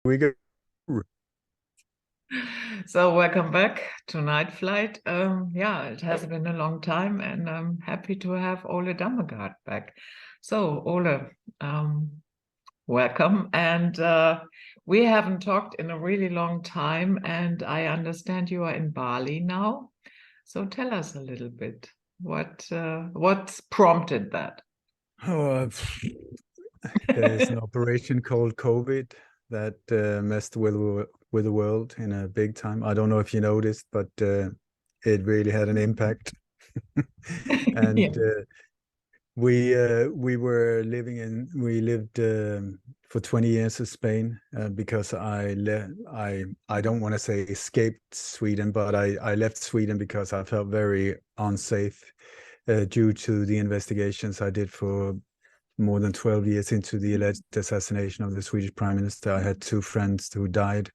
We go. So welcome back to Night Flight. Yeah, it has been a long time, and I'm happy to have Ole Dammegard back. So Ole, welcome. And we haven't talked in a really long time, and I understand you are in Bali now. So tell us a little bit what's prompted that. Oh, there's an operation called COVID that messed with the world in a big time. I don't know if you noticed, but it really had an impact. And Yeah. we lived for 20 years in Spain because I don't want to say escaped Sweden, but I left Sweden because I felt very unsafe due to the investigations I did for more than 12 years into the alleged assassination of the Swedish Prime Minister. I had two friends who died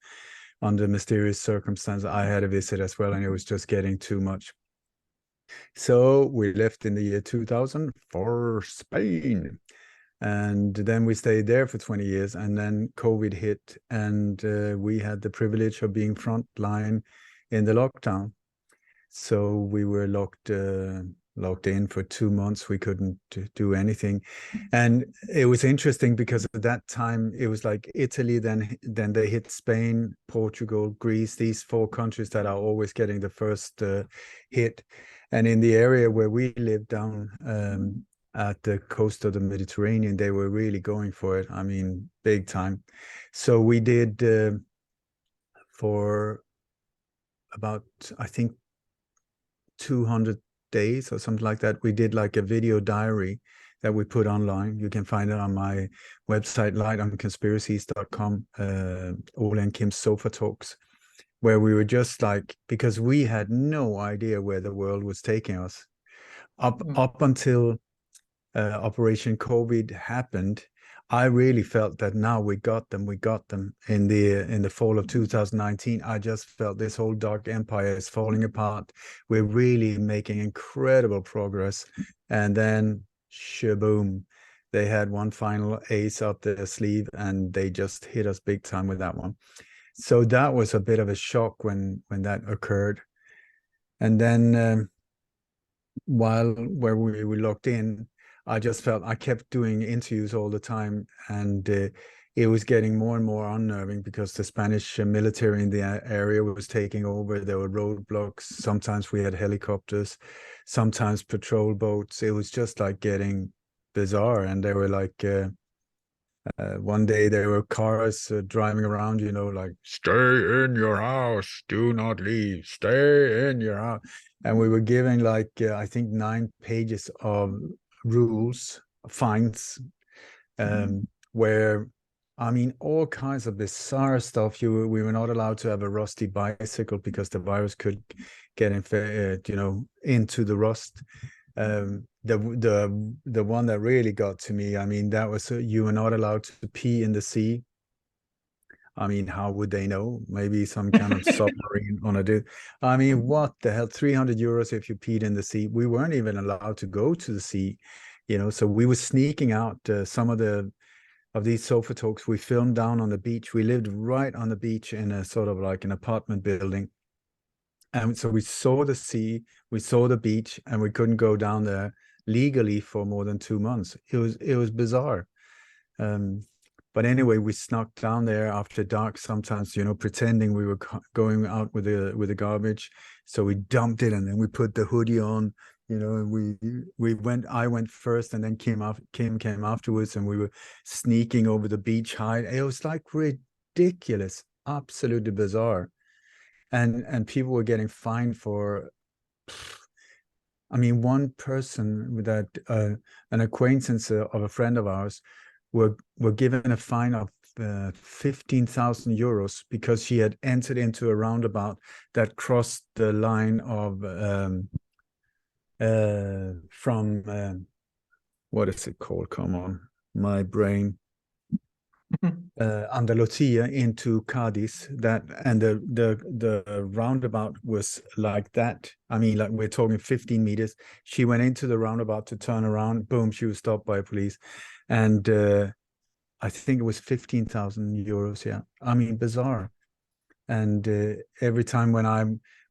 under mysterious circumstances. I had a visit as well, and it was just getting too much. So we left in the year 2000 for Spain. And then we stayed there for 20 years, and then COVID hit, and we had the privilege of being frontline in the lockdown. So we were locked in for 2 months. We couldn't do anything, and it was interesting because at that time it was like Italy, then they hit Spain, Portugal, Greece, these four countries that are always getting the first hit. And in the area where we lived down at the coast of the Mediterranean, they were really going for it. I mean, big time. So we did for about, I think, 200 days or something like that. We did like a video diary that we put online. You can find it on my website, lightonconspiracies.com, Ole and Kim's Sofa Talks, where we were just like, because we had no idea where the world was taking us. Up until Operation COVID happened, I really felt that now we got them in the fall of 2019. I just felt this whole dark empire is falling apart. We're really making incredible progress. And then shaboom, they had one final ace up their sleeve and they just hit us big time with that one. So that was a bit of a shock when that occurred. And then where we were locked in, I just felt I kept doing interviews all the time, and it was getting more and more unnerving because the Spanish military in the area was taking over. There were roadblocks. Sometimes we had helicopters, sometimes patrol boats. It was just like getting bizarre, and they were like. One day there were cars driving around, like stay in your house, do not leave, stay in your house. And we were giving like, I think 9 pages of rules, fines, where, I mean, all kinds of bizarre stuff. We were not allowed to have a rusty bicycle because the virus could get into the rust. The one that really got to me, I mean, that was you were not allowed to pee in the sea. I mean, how would they know? Maybe some kind of submarine on a dude. I mean, what the hell? 300 euros if you peed in the sea. We weren't even allowed to go to the sea, so we were sneaking out some of these sofa talks. We filmed down on the beach. We lived right on the beach in a sort of like an apartment building. And so we saw the sea, we saw the beach, and we couldn't go down there legally for more than 2 months. It was bizarre. Um, but anyway, we snuck down there after dark sometimes, pretending we were going out with the garbage. So we dumped it and then we put the hoodie on, and I went first and then Kim came afterwards, and we were sneaking over the beach high. It was like ridiculous, absolutely bizarre. And people were getting fined for, I mean, one person that an acquaintance of a friend of ours were given a fine of 15,000 euros because she had entered into a roundabout that crossed the line of from what is it called? Come on, my brain. Andalusia into Cadiz, and the roundabout was like that. I mean, like we're talking 15 meters. She went into the roundabout to turn around. Boom, she was stopped by police, and I think it was 15,000 euros. Yeah, I mean, bizarre. And every time when I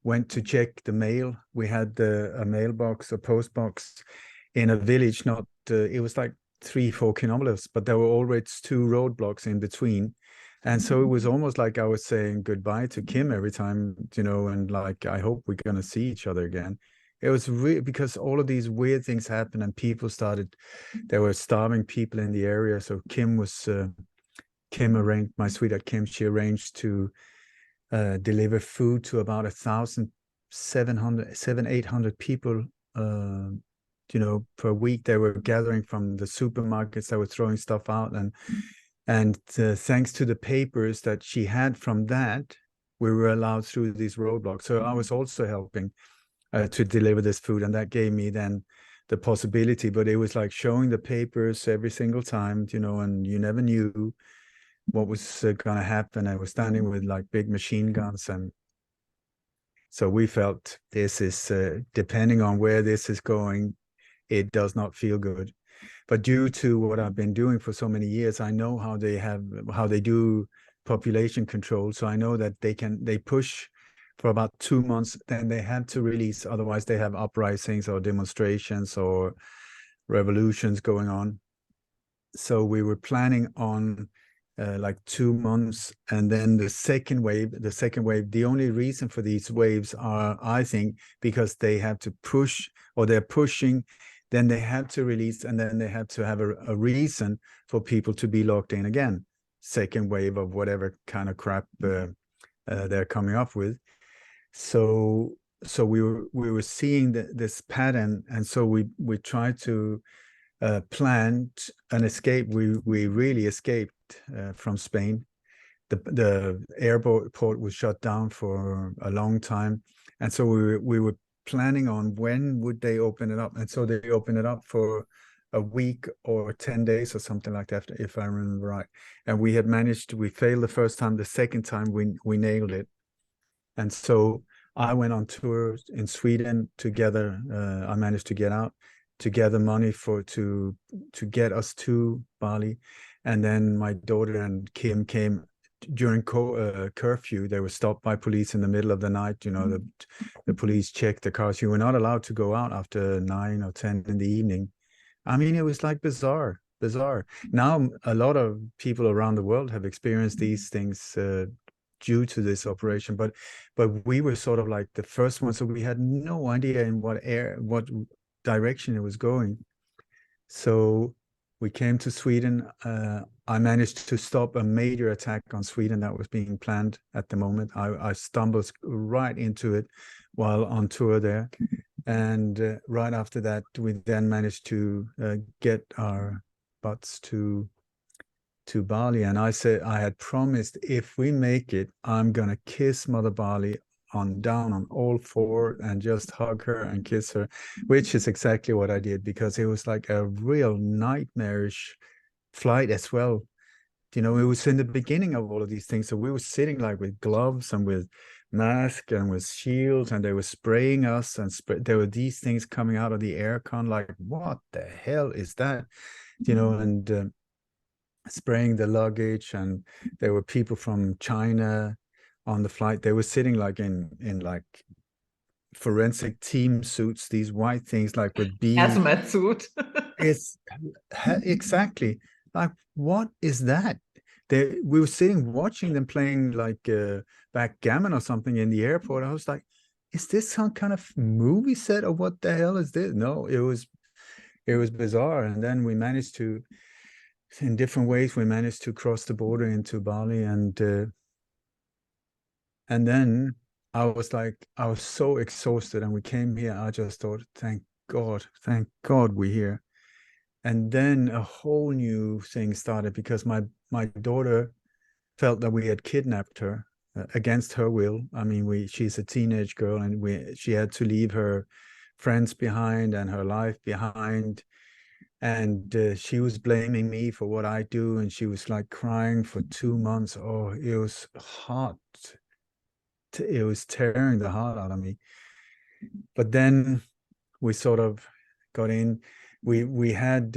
went to check the mail, we had a mailbox, a post box in a village. Not it was like 3-4 kilometers, but there were always 2 roadblocks in between. And so it was almost like I was saying goodbye to Kim every time, and like, I hope we're going to see each other again. It was really because all of these weird things happened and people started, there were starving people in the area. So Kim arranged, my sweetheart Kim, she arranged to deliver food to about 800 people, per week. They were gathering from the supermarkets that were throwing stuff out, and thanks to the papers that she had from that, we were allowed through these roadblocks. So I was also helping to deliver this food, and that gave me then the possibility. But it was like showing the papers every single time, and you never knew what was going to happen. I was standing with like big machine guns, and so we felt this is depending on where this is going, it does not feel good. But due to what I've been doing for so many years, I know how they do population control. So I know that they push for about 2 months, then they have to release. Otherwise, they have uprisings or demonstrations or revolutions going on. So we were planning on like 2 months, and then the second wave. The only reason for these waves are, I think, because they have to push, or they're pushing, then they have to release, and then they have to have a reason for people to be locked in again. Second wave of whatever kind of crap they're coming up with. So we were seeing this pattern, and so we tried to planned an escape. We really escaped from Spain. The airport was shut down for a long time, and so we were planning on when would they open it up, and so they opened it up for a week or 10 days or something like that, if I remember right. And we failed the first time. The second time we nailed it. And so I went on tour in Sweden together. I managed to get out to gather money to get us to Bali. And then my daughter and Kim came during curfew. They were stopped by police in the middle of the night. The police checked the cars. You were not allowed to go out after 9 or 10 in the evening. I mean, it was like bizarre. Now, a lot of people around the world have experienced these things due to this operation, but we were sort of like the first one, so we had no idea in what direction it was going. So we came to Sweden. I managed to stop a major attack on Sweden that was being planned at the moment. I stumbled right into it while on tour there. And right after that, we then managed to get our butts to Bali. And I said, I had promised, if we make it, I'm going to kiss Mother Bali down on all four and just hug her and kiss her, which is exactly what I did, because it was like a real nightmarish flight as well. It was in the beginning of all of these things. So we were sitting like with gloves and with masks and with shields, and they were spraying us, and there were these things coming out of the aircon. Like, what the hell is that? And spraying the luggage, and there were people from China on the flight. They were sitting like in like forensic team suits, these white things like with beads. Hazmat suit. It's exactly like, what is that? We were sitting watching them playing like backgammon or something in the airport. I was like, is this some kind of movie set, or what the hell is this? No, it was bizarre. And then we managed to, in different ways, we managed to cross the border into Bali, and then I was so exhausted, and we came here. I just thought, thank God we're here. And then a whole new thing started, because my daughter felt that we had kidnapped her against her will. I mean, she's a teenage girl, and she had to leave her friends behind and her life behind. And she was blaming me for what I do, and she was like crying for 2 months. Oh, it was hot. It was tearing the heart out of me. But then we sort of got in. We had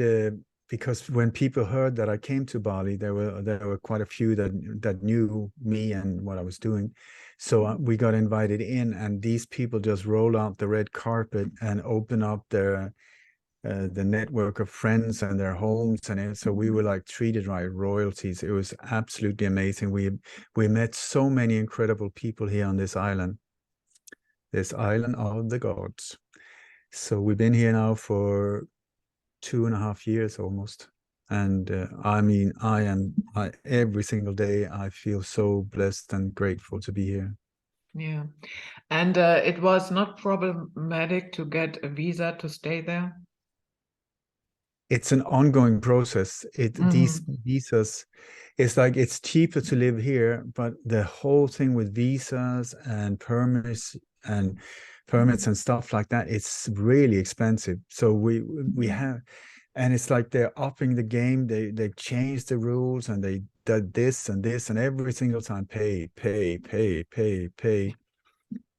because when people heard that I came to Bali, there were quite a few that knew me and what I was doing. So we got invited in, and these people just roll out the red carpet and open up their the network of friends and their homes, and so we were like treated like royalties. It was absolutely amazing. We met so many incredible people here on this island of the gods. So we've been here now for 2.5 years almost. And I mean, every single day I feel so blessed and grateful to be here. Yeah. And it was not problematic to get a visa to stay there? It's an ongoing process. These visas, it's like it's cheaper to live here, but the whole thing with visas and permits and stuff like that, it's really expensive. So we have, and it's like they're upping the game. They've changed the rules, and they did this and this, and every single time pay.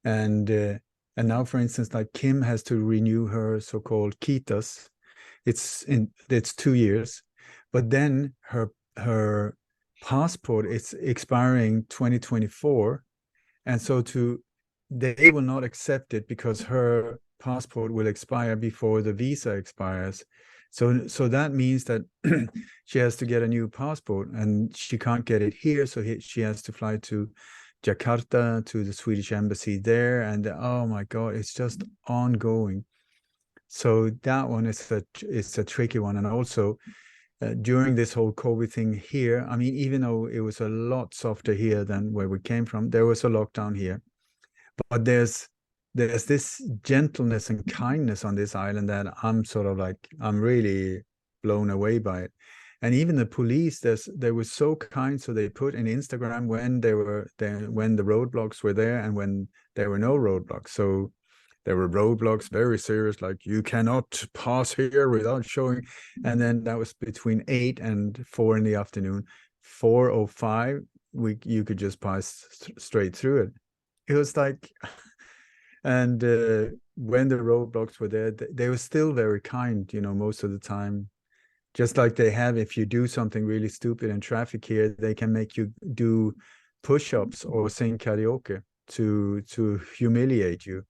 And now, for instance, like Kim has to renew her so-called kitas. It's 2 years, but then her passport is expiring 2024, and so they will not accept it because her passport will expire before the visa expires. So that means that she has to get a new passport, and she can't get it here, so she has to fly to Jakarta to the Swedish embassy there, and oh my God, it's just ongoing. So that one is a tricky one. And also during this whole COVID thing here, I mean, even though it was a lot softer here than where we came from, there was a lockdown here. But there's this gentleness and kindness on this island that I'm really blown away by it. And even the police, they were so kind. So they put in Instagram when they were there, when the roadblocks were there, and when there were no roadblocks. So there were roadblocks, very serious, like you cannot pass here without showing. And then that was between 8 and 4 in the afternoon. 4:05, you could just pass straight through it. It was like, and when the roadblocks were there, they were still very kind, most of the time. Just like they have, if you do something really stupid in traffic here, they can make you do push-ups or sing karaoke to humiliate you.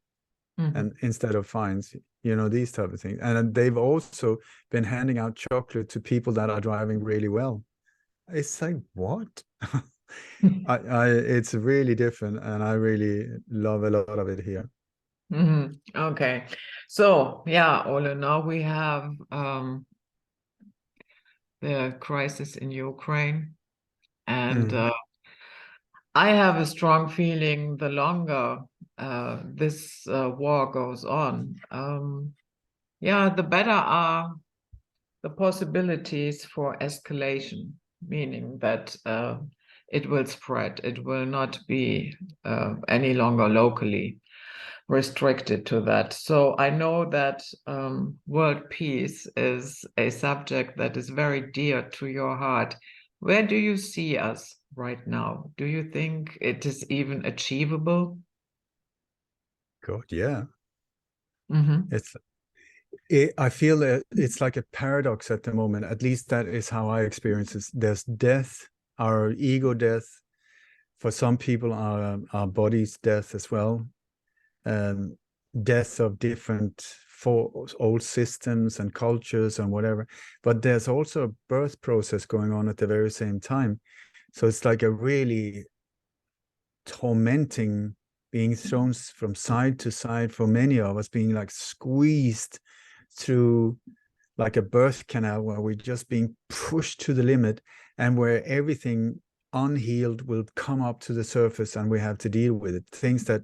And instead of fines, these type of things. And they've also been handing out chocolate to people that are driving really well. It's like, what? It's really different, and I really love a lot of it here. Okay. So yeah, Ole, now we have the crisis in Ukraine, and I have a strong feeling the longer this war goes on, the better are the possibilities for escalation, meaning that it will spread. It will not be any longer locally restricted to that. So I know that world peace is a subject that is very dear to your heart. Where do you see us right now? Do you think it is even achievable? God, yeah. Mm-hmm. I feel that it's like a paradox at the moment. At least that is how I experience it. There's death, our ego death. For some people, our body's death as well. Death of different old systems and cultures and whatever. But there's also a birth process going on at the very same time. So it's like a really tormenting, being thrown from side to side for many of us, being like squeezed through like a birth canal where we're just being pushed to the limit, and where everything unhealed will come up to the surface and we have to deal with it. Things that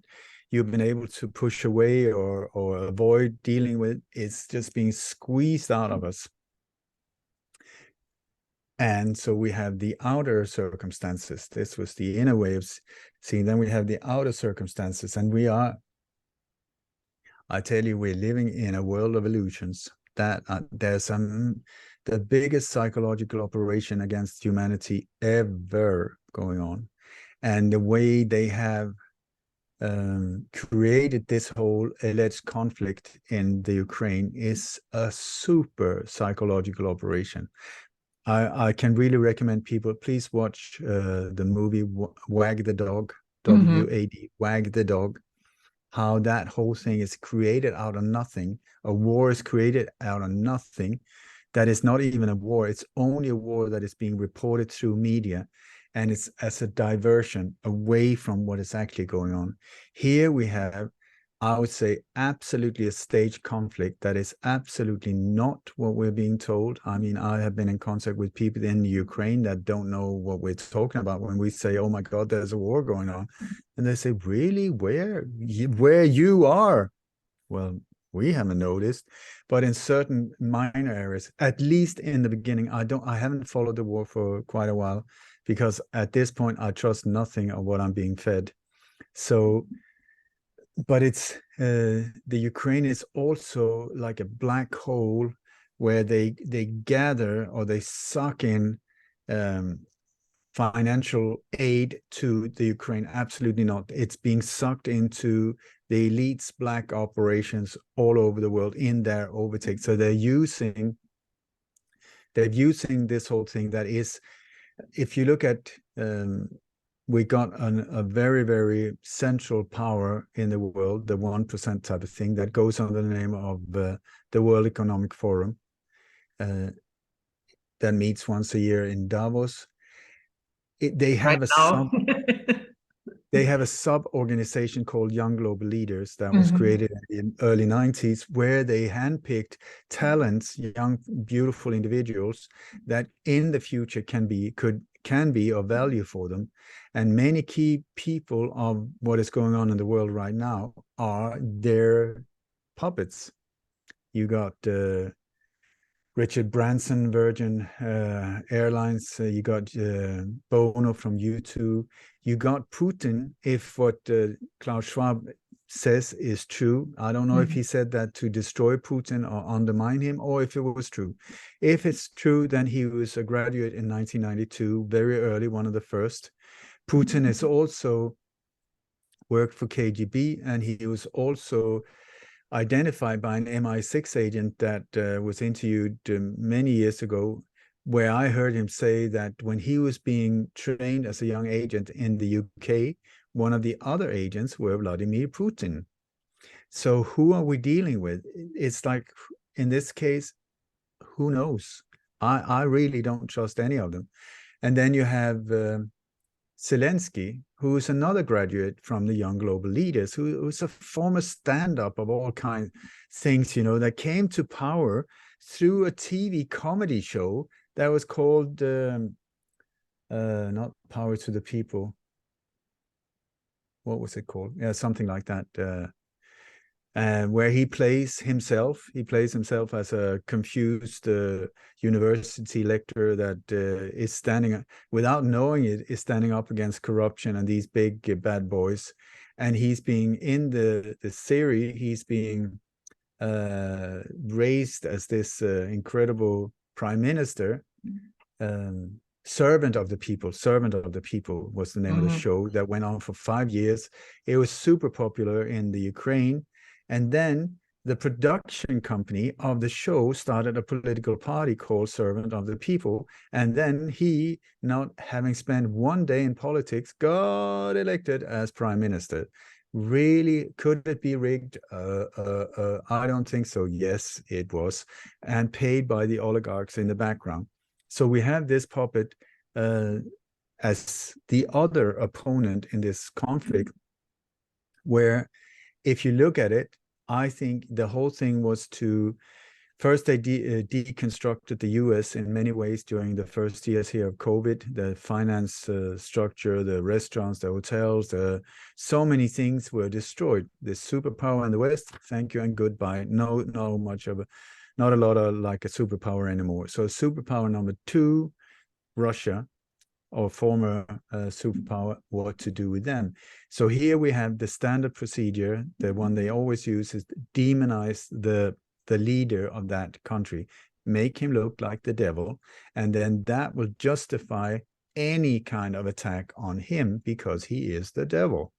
you've been able to push away or avoid dealing with, it's just being squeezed out of us. And so we have the outer circumstances. This was the inner way of seeing. Then we have the outer circumstances, and I tell you, we're living in a world of illusions. That there's the biggest psychological operation against humanity ever going on. And the way they have created this whole alleged conflict in the Ukraine is a super psychological operation. I can really recommend people, please watch the movie Wag the Dog, W-A-D, Wag the Dog, how that whole thing is created out of nothing. A war is created out of nothing. That is not even a war. It's only a war that is being reported through media. And it's as a diversion away from what is actually going on. Here we have, I would say, absolutely a staged conflict that is absolutely not what we're being told. I mean, I have been in contact with people in Ukraine that don't know what we're talking about when we say, oh my God, there's a war going on. And they say, really? Where you are? Well, we haven't noticed, but in certain minor areas, at least in the beginning, I haven't followed the war for quite a while, because at this point I trust nothing of what I'm being fed. So, but it's the Ukraine is also like a black hole where they gather or they suck in financial aid to the Ukraine. Absolutely not. It's being sucked into the elite's black operations all over the world in their overtake. So they're using this whole thing that is, if you look at, we got a very, very central power in the world, the 1% type of thing that goes under the name of the World Economic Forum, that meets once a year in Davos. They have a sub organization called Young Global Leaders that was created in the early 90s, where they handpicked talents, young, beautiful individuals that in the future can be of value for them. And many key people of what is going on in the world right now are their puppets. You got Richard Branson, Virgin Airlines. You got Bono from U2. You got Putin, if what Klaus Schwab says is true. I don't know if he said that to destroy Putin or undermine him, or if it was true. If it's true, then he was a graduate in 1992, very early, one of the first. Putin has also worked for KGB, and he was also identified by an MI6 agent that was interviewed many years ago, where I heard him say that when he was being trained as a young agent in the UK, one of the other agents were Vladimir Putin. So who are we dealing with? It's like, in this case, who knows? I really don't trust any of them. And then you have Zelensky, who is another graduate from the Young Global Leaders, who's a former stand-up of all kinds of things, that came to power through a TV comedy show that was called not Power to the People. What was it called? Yeah, something like that. Where he plays himself. He plays himself as a confused university lecturer that is standing, without knowing it, is standing up against corruption and these big bad boys. And he's being, in the series, he's being raised as this incredible prime minister, Servant of the People. Servant of the People was the name of the show that went on for 5 years. It was super popular in the Ukraine. And then the production company of the show started a political party called Servant of the People. And then he, not having spent one day in politics, got elected as prime minister. Really, could it be rigged? I don't think so. Yes, it was. And paid by the oligarchs in the background. So we have this puppet as the other opponent in this conflict, where, if you look at it, I think the whole thing was to, first they deconstructed the US in many ways during the first years here of COVID, the finance structure, the restaurants, the hotels, so many things were destroyed. The superpower in the West, thank you and goodbye. Not a lot of like a superpower anymore. So superpower number 2, Russia, or former superpower, what to do with them. So here we have the standard procedure. The one they always use is demonize the leader of that country, make him look like the devil, and then that will justify any kind of attack on him because he is the devil.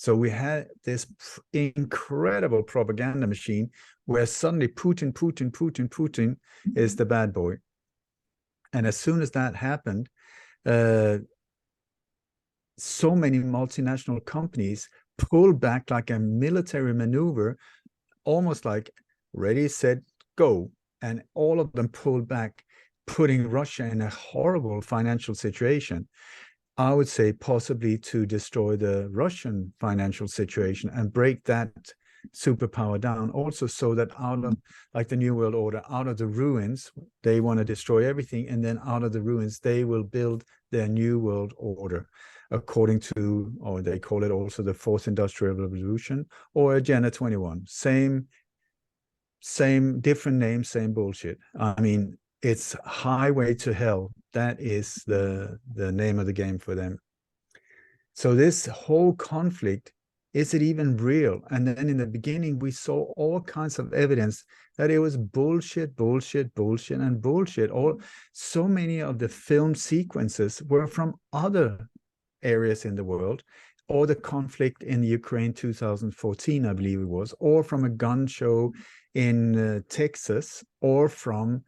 So we had this incredible propaganda machine where suddenly Putin is the bad boy. And as soon as that happened, so many multinational companies pulled back like a military maneuver, almost like ready, set, go. And all of them pulled back, putting Russia in a horrible financial situation. I would say possibly to destroy the Russian financial situation and break that superpower down, also so that out of, like the New World Order, out of the ruins, they want to destroy everything, and then out of the ruins, they will build their New World Order, according to, or they call it also the Fourth Industrial Revolution or Agenda 21. Same, different name, same bullshit. I mean, it's highway to hell. That is the name of the game for them. So this whole conflict, is it even real? And then in the beginning, we saw all kinds of evidence that it was bullshit, and bullshit. So many of the film sequences were from other areas in the world, or the conflict in Ukraine 2014, I believe it was, or from a gun show in Texas, or from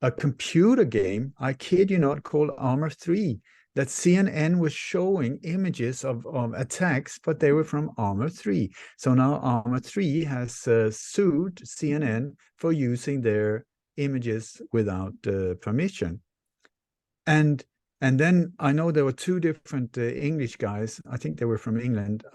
a computer game, I kid you not, called Armor 3, that CNN was showing images of attacks, but they were from Armor 3. So now Armor 3 has sued CNN for using their images without permission. And then I know there were two different English guys, I think they were from England,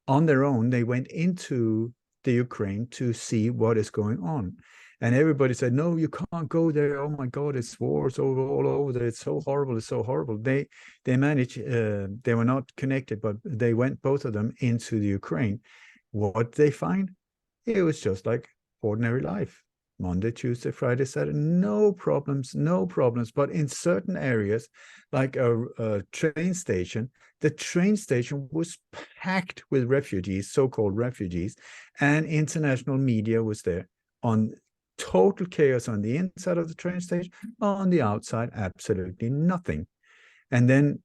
on their own, they went into the Ukraine to see what is going on. And everybody said, no, you can't go there. Oh my God, it's wars all over there. It's so horrible. It's so horrible. They managed, they were not connected, but they went, both of them, into the Ukraine. What they find? It was just like ordinary life. Monday, Tuesday, Friday, Saturday, no problems. But in certain areas, like a train station, the train station was packed with refugees, so-called refugees, and international media was there. On total chaos on the inside of the train station, on the outside, absolutely nothing. And then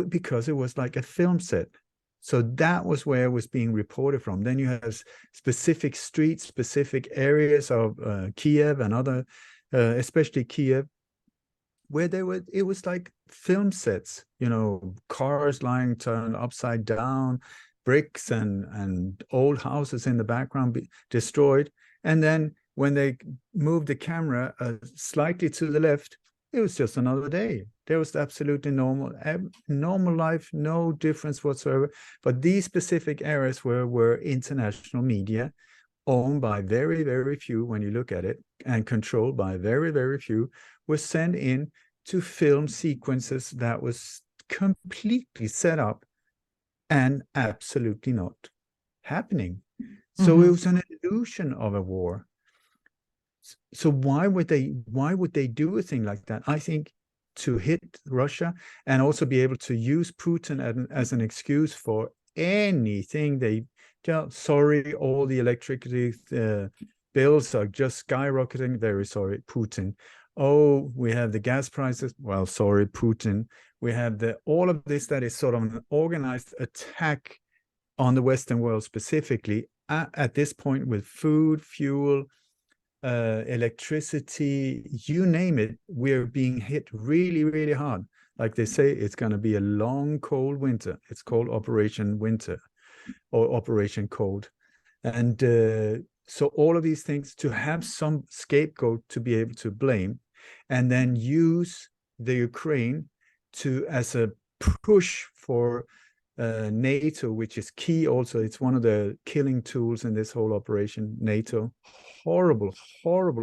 because it was like a film set. So that was where it was being reported from. Then you have specific streets, specific areas of Kiev and other, especially Kiev, where it was like film sets, cars lying turned upside down, bricks and old houses in the background destroyed. And then when they moved the camera slightly to the left, it was just another day. There was absolutely normal life, no difference whatsoever. But these specific areas were international media, owned by very, very few, when you look at it, and controlled by very, very few, were sent in to film sequences that was completely set up and absolutely not happening. So it was an illusion of a war. So why would they do a thing like that? I think to hit Russia and also be able to use Putin as an excuse for anything. They tell, sorry, all the electricity bills are just skyrocketing. Very sorry, Putin. Oh, we have the gas prices. Well, sorry, Putin. We have all of this that is sort of an organized attack on the Western world, specifically at this point, with food, fuel, electricity, you name it, we're being hit really, really hard. Like they say, it's going to be a long, cold winter. It's called Operation Winter or Operation Cold. And so all of these things, to have some scapegoat to be able to blame, and then use the Ukraine as a push for NATO, which is key also. It's one of the killing tools in this whole operation, NATO. Horrible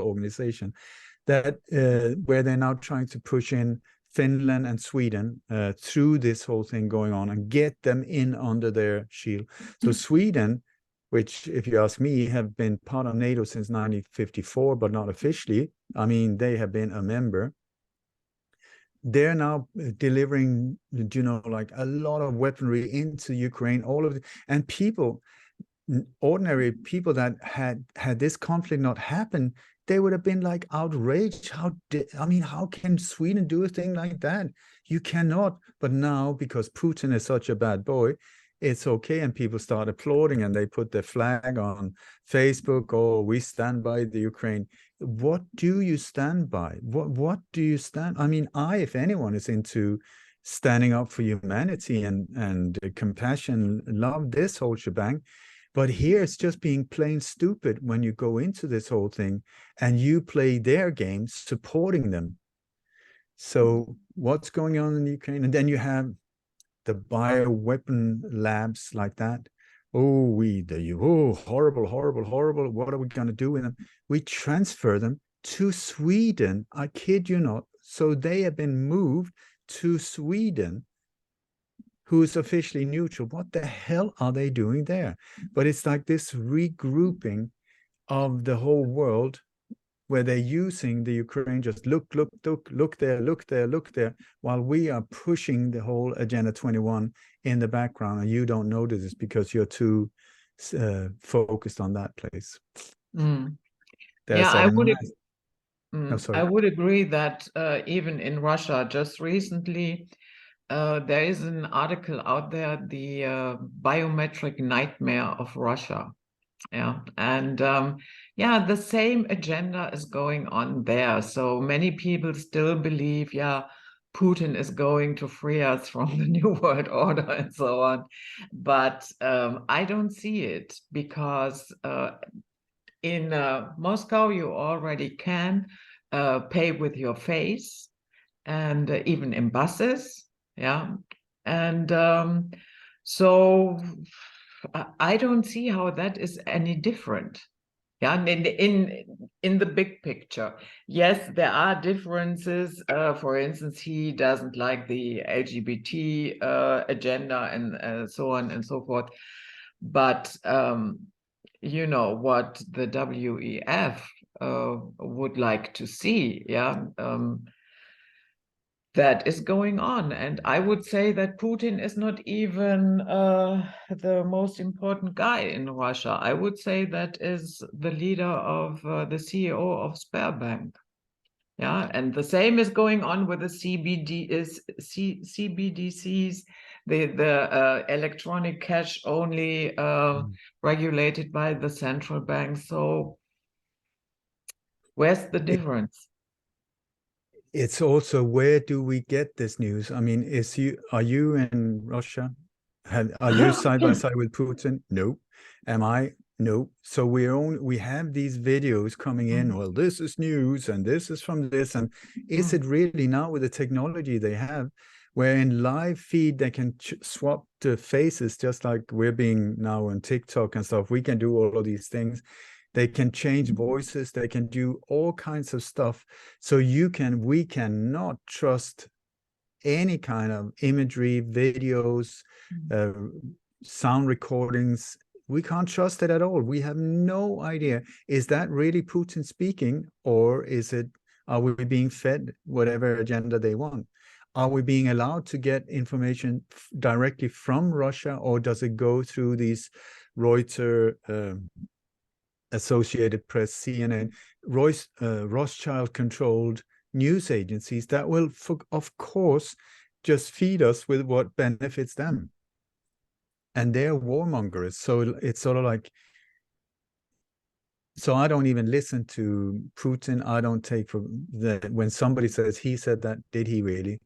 organization that where they're now trying to push in Finland and Sweden through this whole thing going on and get them in under their shield. So Sweden, which, if you ask me, have been part of NATO since 1954, but not officially. I mean, they have been a member. They're now delivering, like a lot of weaponry into Ukraine, and people, ordinary people that had this conflict not happen, they would have been like outraged. How can Sweden do a thing like that? You cannot. But now, because Putin is such a bad boy, it's okay, and people start applauding and they put their flag on Facebook. Oh, we stand by the Ukraine. What do you stand by? What do you stand? I mean, if anyone is into standing up for humanity and compassion, love, this whole shebang. But here it's just being plain stupid when you go into this whole thing and you play their game supporting them. So what's going on in Ukraine? And then you have the bioweapon labs like that. Oh, horrible, horrible, horrible. What are we going to do with them? We transfer them to Sweden. I kid you not. So they have been moved to Sweden, who is officially neutral. What the hell are they doing there? But it's like this regrouping of the whole world, where they're using the Ukraine, just look there, while we are pushing the whole Agenda 21 in the background, and you don't notice this because you're too focused on that place. Yeah, I sorry. would agree that even in Russia, just recently, there is an article out there, the biometric nightmare of Russia. Yeah, and yeah, the same agenda is going on there. So many people still believe, yeah, Putin is going to free us from the New World Order and so on. But I don't see it, because in Moscow, you already can pay with your face, and even in buses. Yeah. And so I don't see how that is any different. Yeah, in the big picture, yes, there are differences. For instance, he doesn't like the LGBT agenda and so on and so forth. But you know what the WEF would like to see, yeah. That is going on. And I would say that Putin is not even the most important guy in Russia. I would say that is the leader of the CEO of Sberbank. Yeah, and the same is going on with the CBDCs, the electronic cash only regulated by the central bank. So where's the difference? It's also, where do we get this news? I mean, are you in Russia? Are you side by side with Putin? No. Am I? No. So we have these videos coming in. Well, this is news and this is from this. And is it really, now with the technology they have, where in live feed they can swap the faces, just like we're being now on TikTok and stuff. We can do all of these things. They can change voices. They can do all kinds of stuff. So we cannot trust any kind of imagery, videos, sound recordings. We can't trust it at all. We have no idea. Is that really Putin speaking, or are we being fed whatever agenda they want? Are we being allowed to get information directly from Russia, or does it go through these Reuters, Associated Press, CNN, Rothschild-controlled news agencies that will, of course, just feed us with what benefits them? And they're warmongers. So it's sort of like, so I don't even listen to Putin. I don't take for that when somebody says he said that, did he really?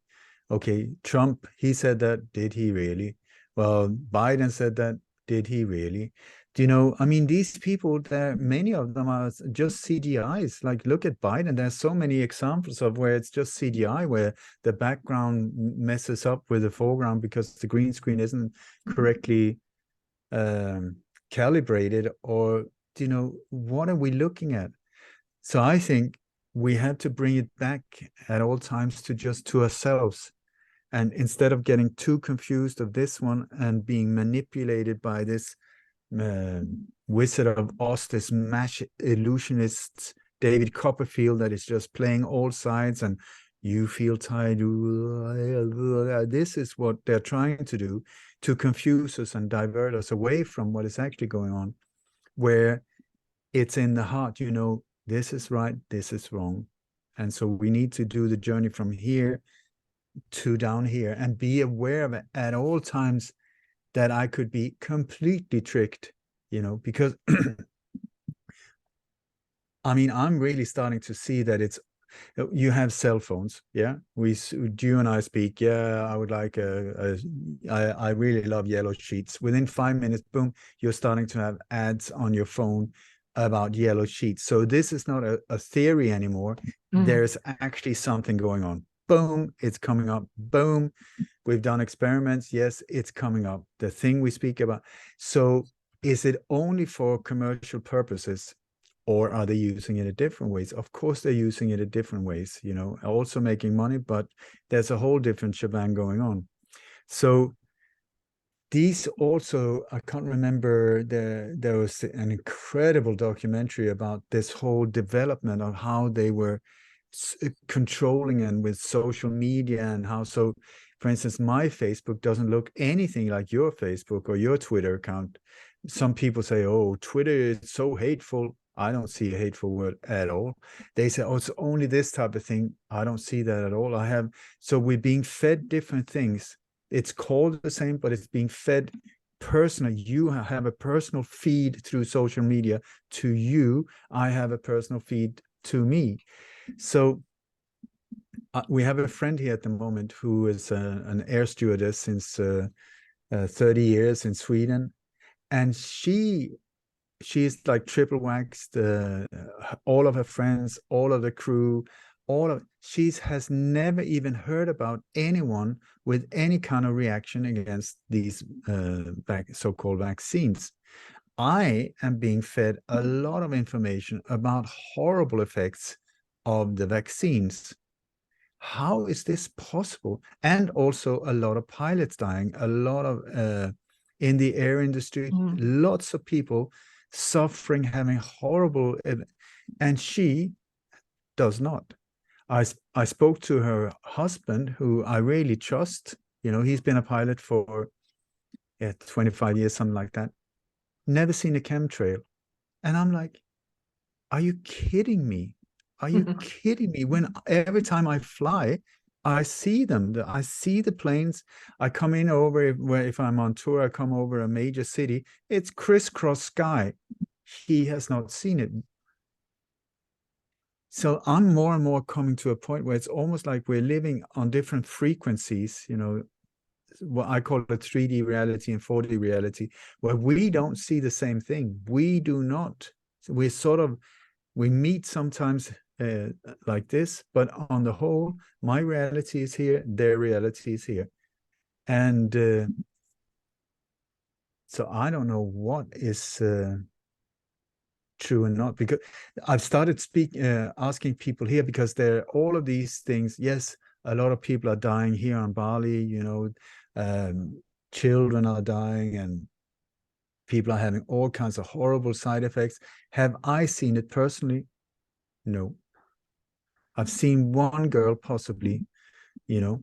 Okay, Trump, he said that, did he really? Well, Biden said that, did he really? Do you know, I mean, these people, many of them are just CGIs. Like, look at Biden. There's so many examples of where it's just CGI, where the background messes up with the foreground because the green screen isn't correctly calibrated. Or, you know, what are we looking at? So I think we have to bring it back at all times to ourselves. And instead of getting too confused of this one and being manipulated by this Wizard of Oz, this mash illusionist David Copperfield that is just playing all sides, and you feel tired. This is what they're trying to do, to confuse us and divert us away from what is actually going on, where it's in the heart, you know, this is right, this is wrong. And so we need to do the journey from here to down here and be aware of it at all times, that I could be completely tricked, you know, because I mean, I'm really starting to see that it's, you have cell phones, yeah. You and I speak. Yeah, I would like I really love yellow sheets. Within 5 minutes, boom, you're starting to have ads on your phone about yellow sheets. So this is not a theory anymore. There's actually something going on. Boom, it's coming up. Boom, we've done experiments. Yes, it's coming up. The thing we speak about. So is it only for commercial purposes? Or are they using it in different ways? Of course, they're using it in different ways, you know, also making money, but there's a whole different shebang going on. So these also, I can't remember, there was an incredible documentary about this whole development of how they were controlling and with social media and how, so for instance, my Facebook doesn't look anything like your Facebook or your Twitter account. Some people say, oh, Twitter is so hateful. I don't see a hateful word at all. They say, oh, it's only this type of thing. I don't see that at all. So we're being fed different things. It's called the same, but it's being fed personal. You have a personal feed through social media to you. I have a personal feed to me. So we have a friend here at the moment who is an air stewardess since 30 years in Sweden. And she's like triple waxed, all of her friends, all of the crew, she has never even heard about anyone with any kind of reaction against these so-called vaccines. I am being fed a lot of information about horrible effects of the vaccines. How is this possible? And also a lot of pilots dying, a lot of in the air industry, lots of people suffering, having horrible, and she does not. I spoke to her husband, who I really trust. You know, he's been a pilot for 25 years, something like that. Never seen a chemtrail. And I'm like, are you kidding me? Are you kidding me? When every time I fly, I see them. I see the planes. I come in over, if I'm on tour, I come over a major city. It's crisscross sky. He has not seen it. So I'm more and more coming to a point where it's almost like we're living on different frequencies, you know, what I call it 3D reality and 4D reality, where we don't see the same thing. We do not. So we meet sometimes like this, but on the whole, my reality is here, their reality is here. And so I don't know what is true and not, because I've started asking people here, because there are all of these things. Yes, a lot of people are dying here on Bali, you know, children are dying and people are having all kinds of horrible side effects. Have I seen it personally? No. I've seen one girl possibly, you know.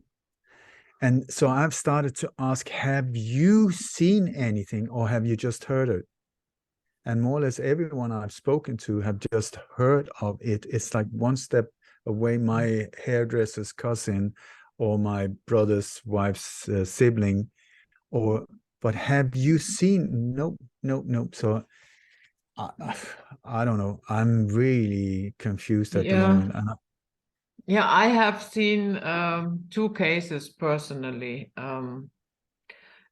And so I've started to ask, have you seen anything, or have you just heard it? And more or less everyone I've spoken to have just heard of it. It's like one step away, my hairdresser's cousin or my brother's wife's sibling, but have you seen? Nope, nope, nope. So I don't know. I'm really confused at the moment. Yeah, I have seen 2 cases personally.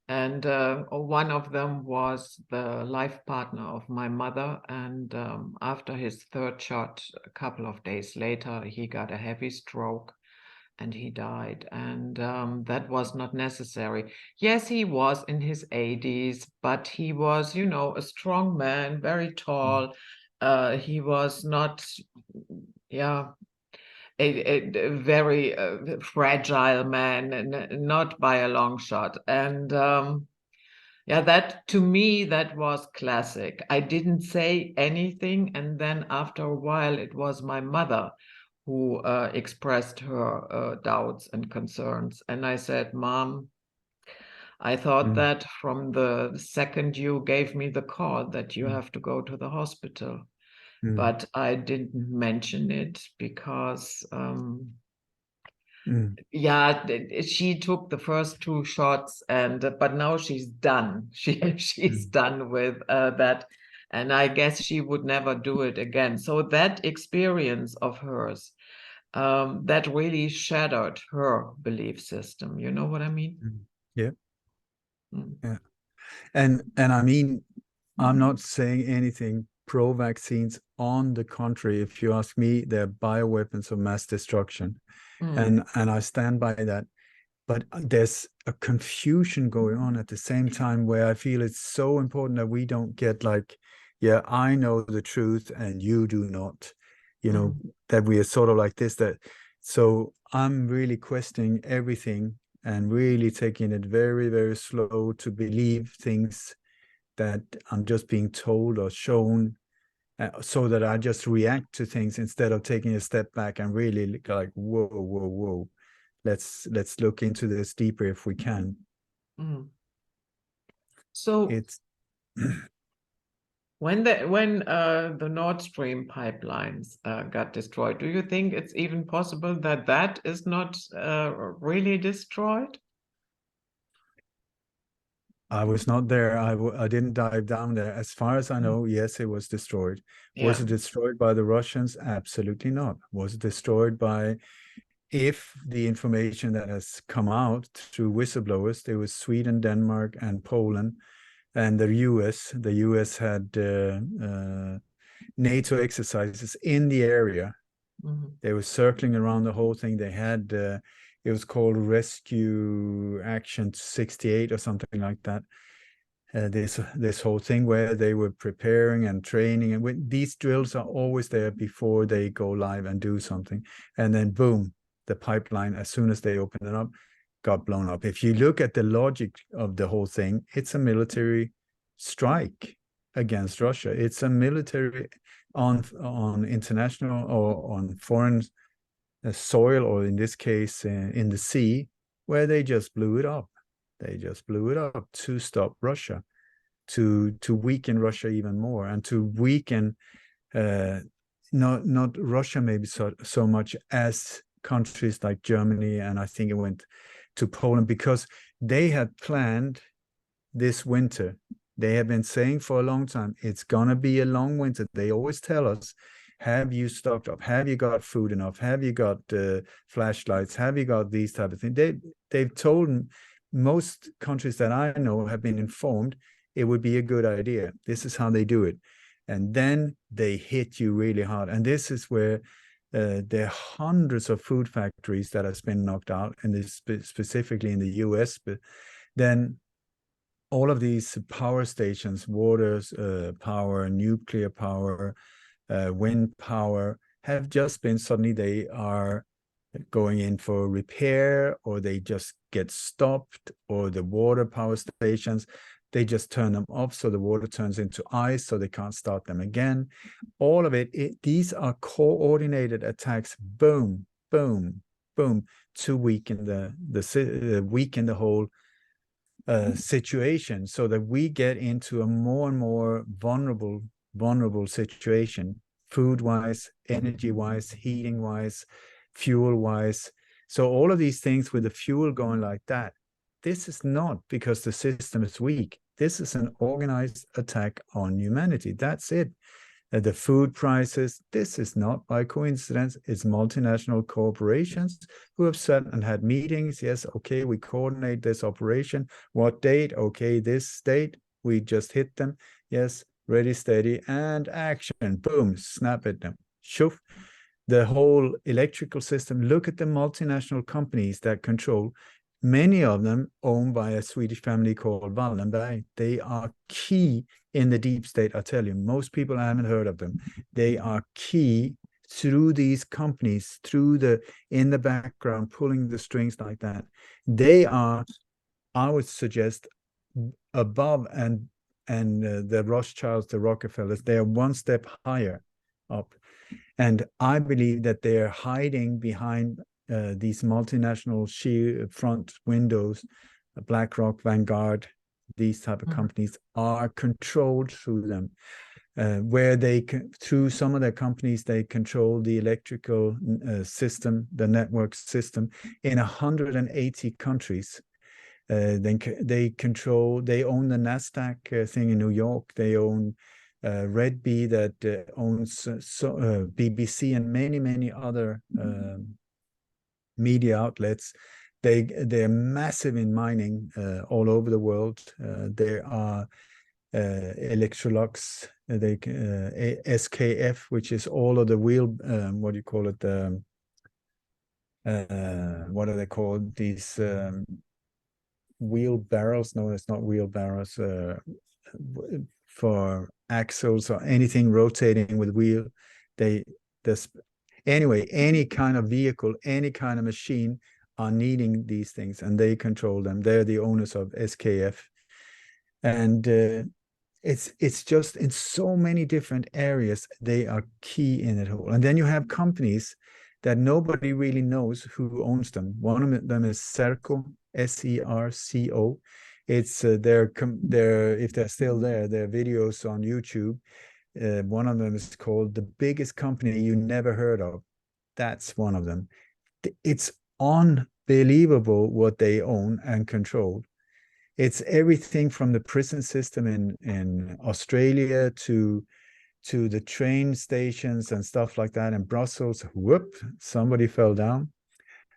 And one of them was the life partner of my mother. And after his 3rd shot, a couple of days later, he got a heavy stroke and he died. And that was not necessary. Yes, he was in his 80s, but he was, you know, a strong man, very tall. He was not, a very fragile man, and not by a long shot. And that, to me, that was classic. I didn't say anything, and then after a while it was my mother who expressed her doubts and concerns. And I said, Mom, I thought that from the second you gave me the call that you have to go to the hospital. But I didn't mention it because Yeah, she took the first 2 shots, and but now she's done. She's done with that, and I guess she would never do it again. So that experience of hers, that really shattered her belief system. You know what I mean? Yeah. Mm. Yeah. And I mean, I'm not saying anything pro vaccines. On the contrary, if you ask me, they're bioweapons of mass destruction. Mm. And I stand by that. But there's a confusion going on at the same time where I feel it's so important that we don't get like, yeah, I know the truth and you do not, you know, that we are sort of like this, that so I'm really questioning everything and really taking it very, very slow to believe things that I'm just being told or shown, so that I just react to things instead of taking a step back and really like, whoa, whoa, whoa. Let's look into this deeper if we can. So It's when the Nord Stream pipelines got destroyed, do you think it's even possible that that is not really destroyed? I was not there. I didn't dive down there. As far as I know, yes, it was destroyed. Was Yeah. it destroyed by the Russians? Absolutely not. Was it destroyed by, if the information that has come out through whistleblowers, there was Sweden, Denmark, and Poland, and the US. The US had NATO exercises in the area. They were circling around the whole thing. They had it was called Rescue Action 68 or something like that. This whole thing where they were preparing and training, and these drills are always there before they go live and do something, and then boom, the pipeline, as soon as they open it up, got blown up. If you look at the logic of the whole thing, it's a military strike against Russia. It's a military on international or on foreign soil, or in this case in the sea, where they just blew it up. They just blew it up to stop Russia, to weaken Russia even more, and to weaken not Russia maybe so much as countries like Germany, and I think it went to Poland, because they had planned this winter. They have been saying for a long time, it's gonna be a long winter. They always tell us, have you stocked up? Have you got food enough? Have you got flashlights? Have you got these type of things? They've told most countries that I know have been informed it would be a good idea. This is how they do it. And then they hit you really hard. And this is where there are hundreds of food factories that has been knocked out, and this specifically in the US. But then all of these power stations, water power, nuclear power, wind power, have just been suddenly they are going in for repair, or they just get stopped, or the water power stations, they just turn them off so the water turns into ice so they can't start them again. All of these are coordinated attacks, boom, boom, boom, to weaken the whole situation, so that we get into a more and more vulnerable situation, food wise, energy wise, heating wise, fuel wise. So all of these things, with the fuel going like that, this is not because the system is weak. This is an organized attack on humanity. That's it. The food prices, this is not by coincidence. It's multinational corporations who have sat and had meetings. Yes, okay, we coordinate this operation. What date? Okay, this date. We just hit them. Yes, ready, steady, and action. Boom, snap at them. Shoof. The whole electrical system. Look at the multinational companies that control. Many of them owned by a Swedish family called Wallenberg. They are key in the deep state. I tell you, most people haven't heard of them. They are key through these companies, in the background, pulling the strings like that. They are, I would suggest, above and the Rothschilds, the Rockefellers. They are one step higher up. And I believe that they're hiding behind these multinational front windows. BlackRock, Vanguard, these type of companies are controlled through them. where they can, through some of their companies, they control the electrical system, the network system in 180 countries. They own the NASDAQ thing in New York. They own Red Bee that owns BBC and many other media outlets. They're massive in mining all over the world. There are Electrolux, SKF, which is all of the wheel, what do you call it? What are they called? These wheelbarrows? No, it's not wheelbarrows. For axles or anything rotating with wheel, anyway, any kind of vehicle, any kind of machine are needing these things, and they control them. They're the owners of SKF, and it's just in so many different areas they are key in it all. And then you have companies that nobody really knows who owns them. One of them is Serco, SERCO. It's their if they're still there, their videos on YouTube. One of them is called The Biggest Company You Never Heard of. That's one of them. It's unbelievable what they own and control. It's everything from the prison system in Australia to the train stations and stuff like that in Brussels. Whoop, somebody fell down.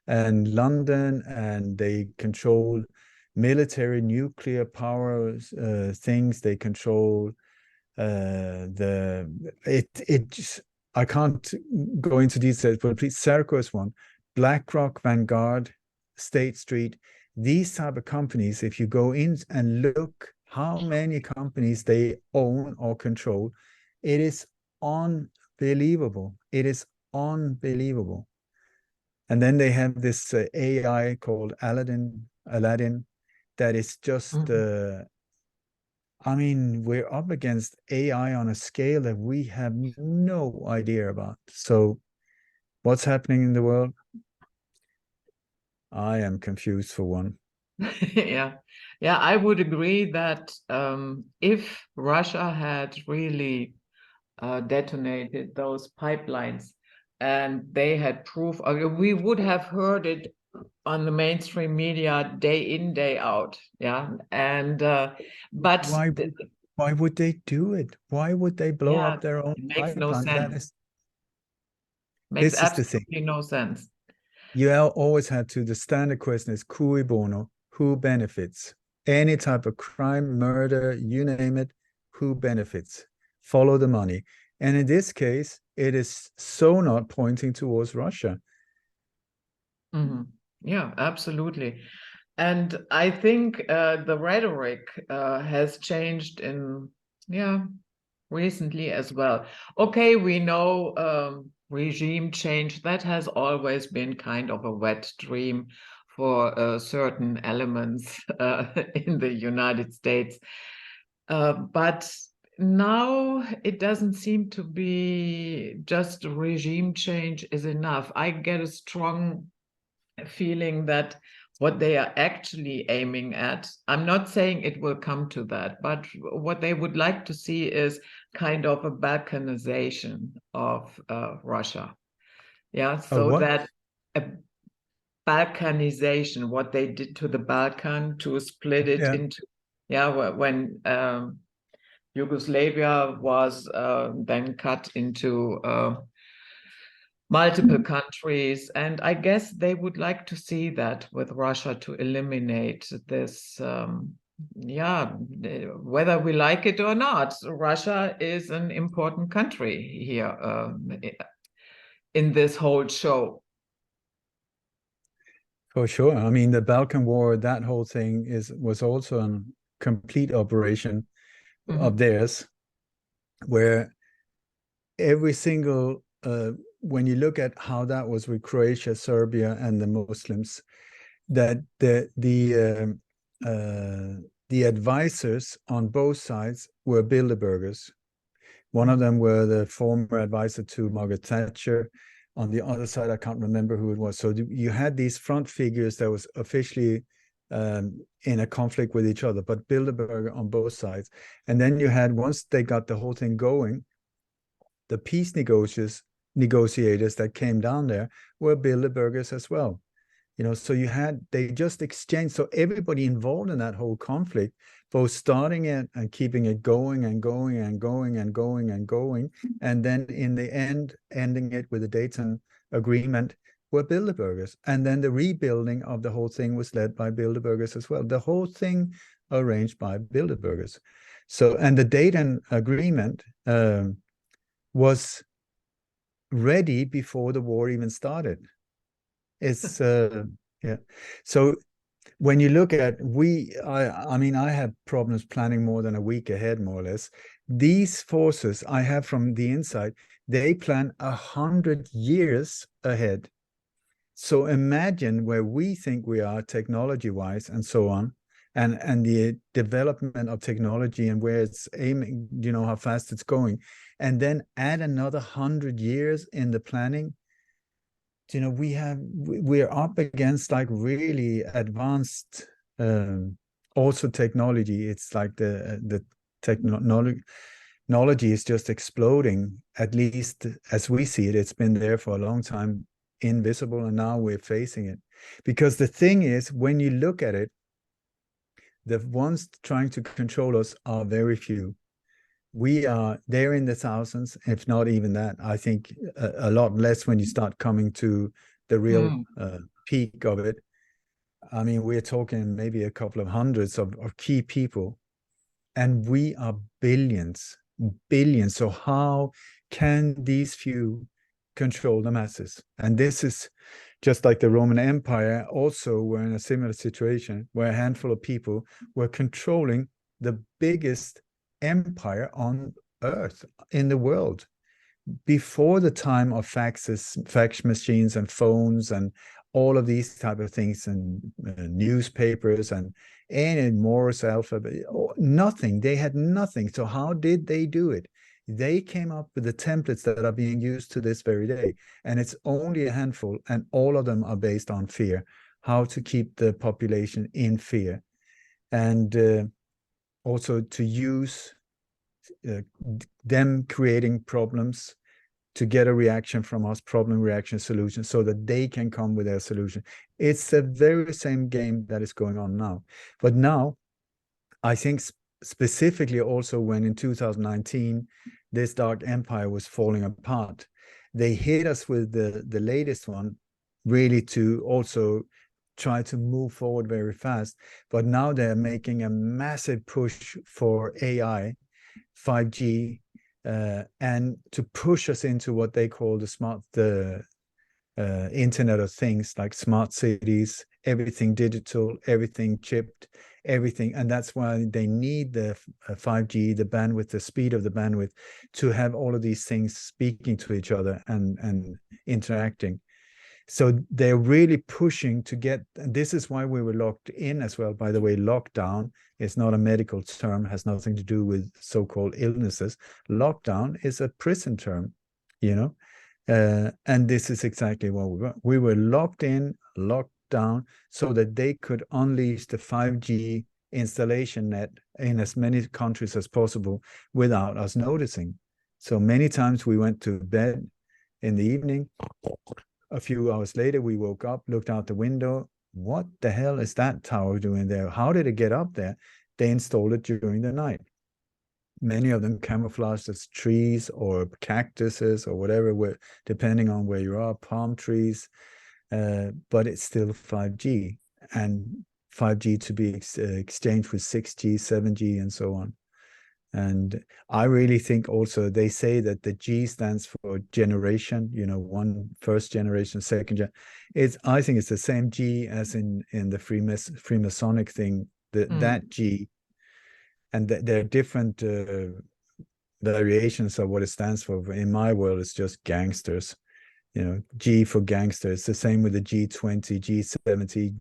And London, and they control military nuclear power things. They control I can't go into details, but please, Serco is one. BlackRock, Vanguard, State Street, these type of companies, if you go in and look how many companies they own or control, it is unbelievable. It is unbelievable. And then they have this AI called Aladdin, that is just, I mean, we're up against AI on a scale that we have no idea about. So what's happening in the world? I am confused for one. Yeah, I would agree that if Russia had really detonated those pipelines and they had proof, we would have heard it on the mainstream media day in, day out. Yeah. And but why would they do it? Why would they blow up their own pipeline? No sense. That is, makes absolutely no sense. You always have to, the standard question is cui bono, who benefits? Any type of crime, murder, you name it, who benefits? Follow the money. And in this case, it is so not pointing towards Russia. Yeah, absolutely. And I think the rhetoric has changed in, recently as well. Okay, we know regime change, that has always been kind of a wet dream for certain elements in the United States. But now it doesn't seem to be just regime change is enough. I get a strong feeling that what they are actually aiming at, I'm not saying it will come to that, but what they would like to see is kind of a balkanization of Russia. Yeah, so that a balkanization, what they did to the Balkan, to split it into, when Yugoslavia was then cut into multiple countries. And I guess they would like to see that with Russia, to eliminate this, whether we like it or not. Russia is an important country here in this whole show. For sure. I mean, the Balkan War, that whole thing was also a complete operation of theirs, where every single when you look at how that was with Croatia, Serbia, and the Muslims, that the advisors on both sides were Bilderbergers. One of them were the former advisor to Margaret Thatcher. On the other side, I can't remember who it was. So you had these front figures that was officially in a conflict with each other, but Bilderberger on both sides. And then you had, once they got the whole thing going, the peace negotiators that came down there were Bilderbergers as well. So they just exchanged. So everybody involved in that whole conflict, both starting it and keeping it going and going and going and going and going, and then in the end, ending it with the Dayton Agreement, were Bilderbergers. And then the rebuilding of the whole thing was led by Bilderbergers as well. The whole thing arranged by Bilderbergers. So, and the Dayton Agreement was ready before the war even started. It's yeah. So when you look at I mean, I have problems planning more than a week ahead, more or less. These forces I have from the inside, they plan 100 years ahead. So imagine where we think we are technology-wise and so on, and the development of technology and where it's aiming, how fast it's going, and then add another 100 years in the planning. We're up against like really advanced also technology. It's like the technology is just exploding, at least as we see it. It's been there for a long time, invisible, and now we're facing it. Because the thing is, when you look at it, the ones trying to control us are very few. They're in the thousands, if not even that. I think a lot less when you start coming to the real peak of it. I mean, we're talking maybe a couple of hundreds of key people, and we are billions. So how can these few control the masses? And this is just like the Roman Empire. Also, we're in a similar situation where a handful of people were controlling the biggest empire on earth, in the world, before the time of fax machines and phones and all of these type of things, and newspapers and Morse alphabet. Nothing. They had nothing. So how did they do it? They came up with the templates that are being used to this very day, and it's only a handful, and all of them are based on fear. How to keep the population in fear, and also to use them creating problems to get a reaction from us, problem, reaction, solution, so that they can come with their solution. It's the very same game that is going on now. But now, I think specifically also when in 2019, this dark empire was falling apart, they hit us with the latest one, really to also try to move forward very fast. But now they're making a massive push for AI, 5G, and to push us into what they call the Internet of Things, like smart cities, everything digital, everything chipped, everything. And that's why they need the 5G, the bandwidth, the speed of the bandwidth, to have all of these things speaking to each other and interacting. So they're really pushing to get, and this is why we were locked in as well. By the way, lockdown is not a medical term, has nothing to do with so-called illnesses. Lockdown is a prison term, and this is exactly what we were. We were locked in, locked down, so that they could unleash the 5G installation net in as many countries as possible without us noticing. So many times we went to bed in the evening. A few hours later, we woke up, looked out the window. What the hell is that tower doing there? How did it get up there? They installed it during the night. Many of them camouflaged as trees or cactuses or whatever, depending on where you are, palm trees. But it's still 5G, and 5G to be exchanged with 6G, 7G, and so on. And I really think also, they say that the G stands for generation, one first generation, second gen. I think it's the same G as in the Freemasonic thing, that G. And there are different variations of what it stands for. In my world, it's just gangsters. G for gangster. It's the same with the G20, G70,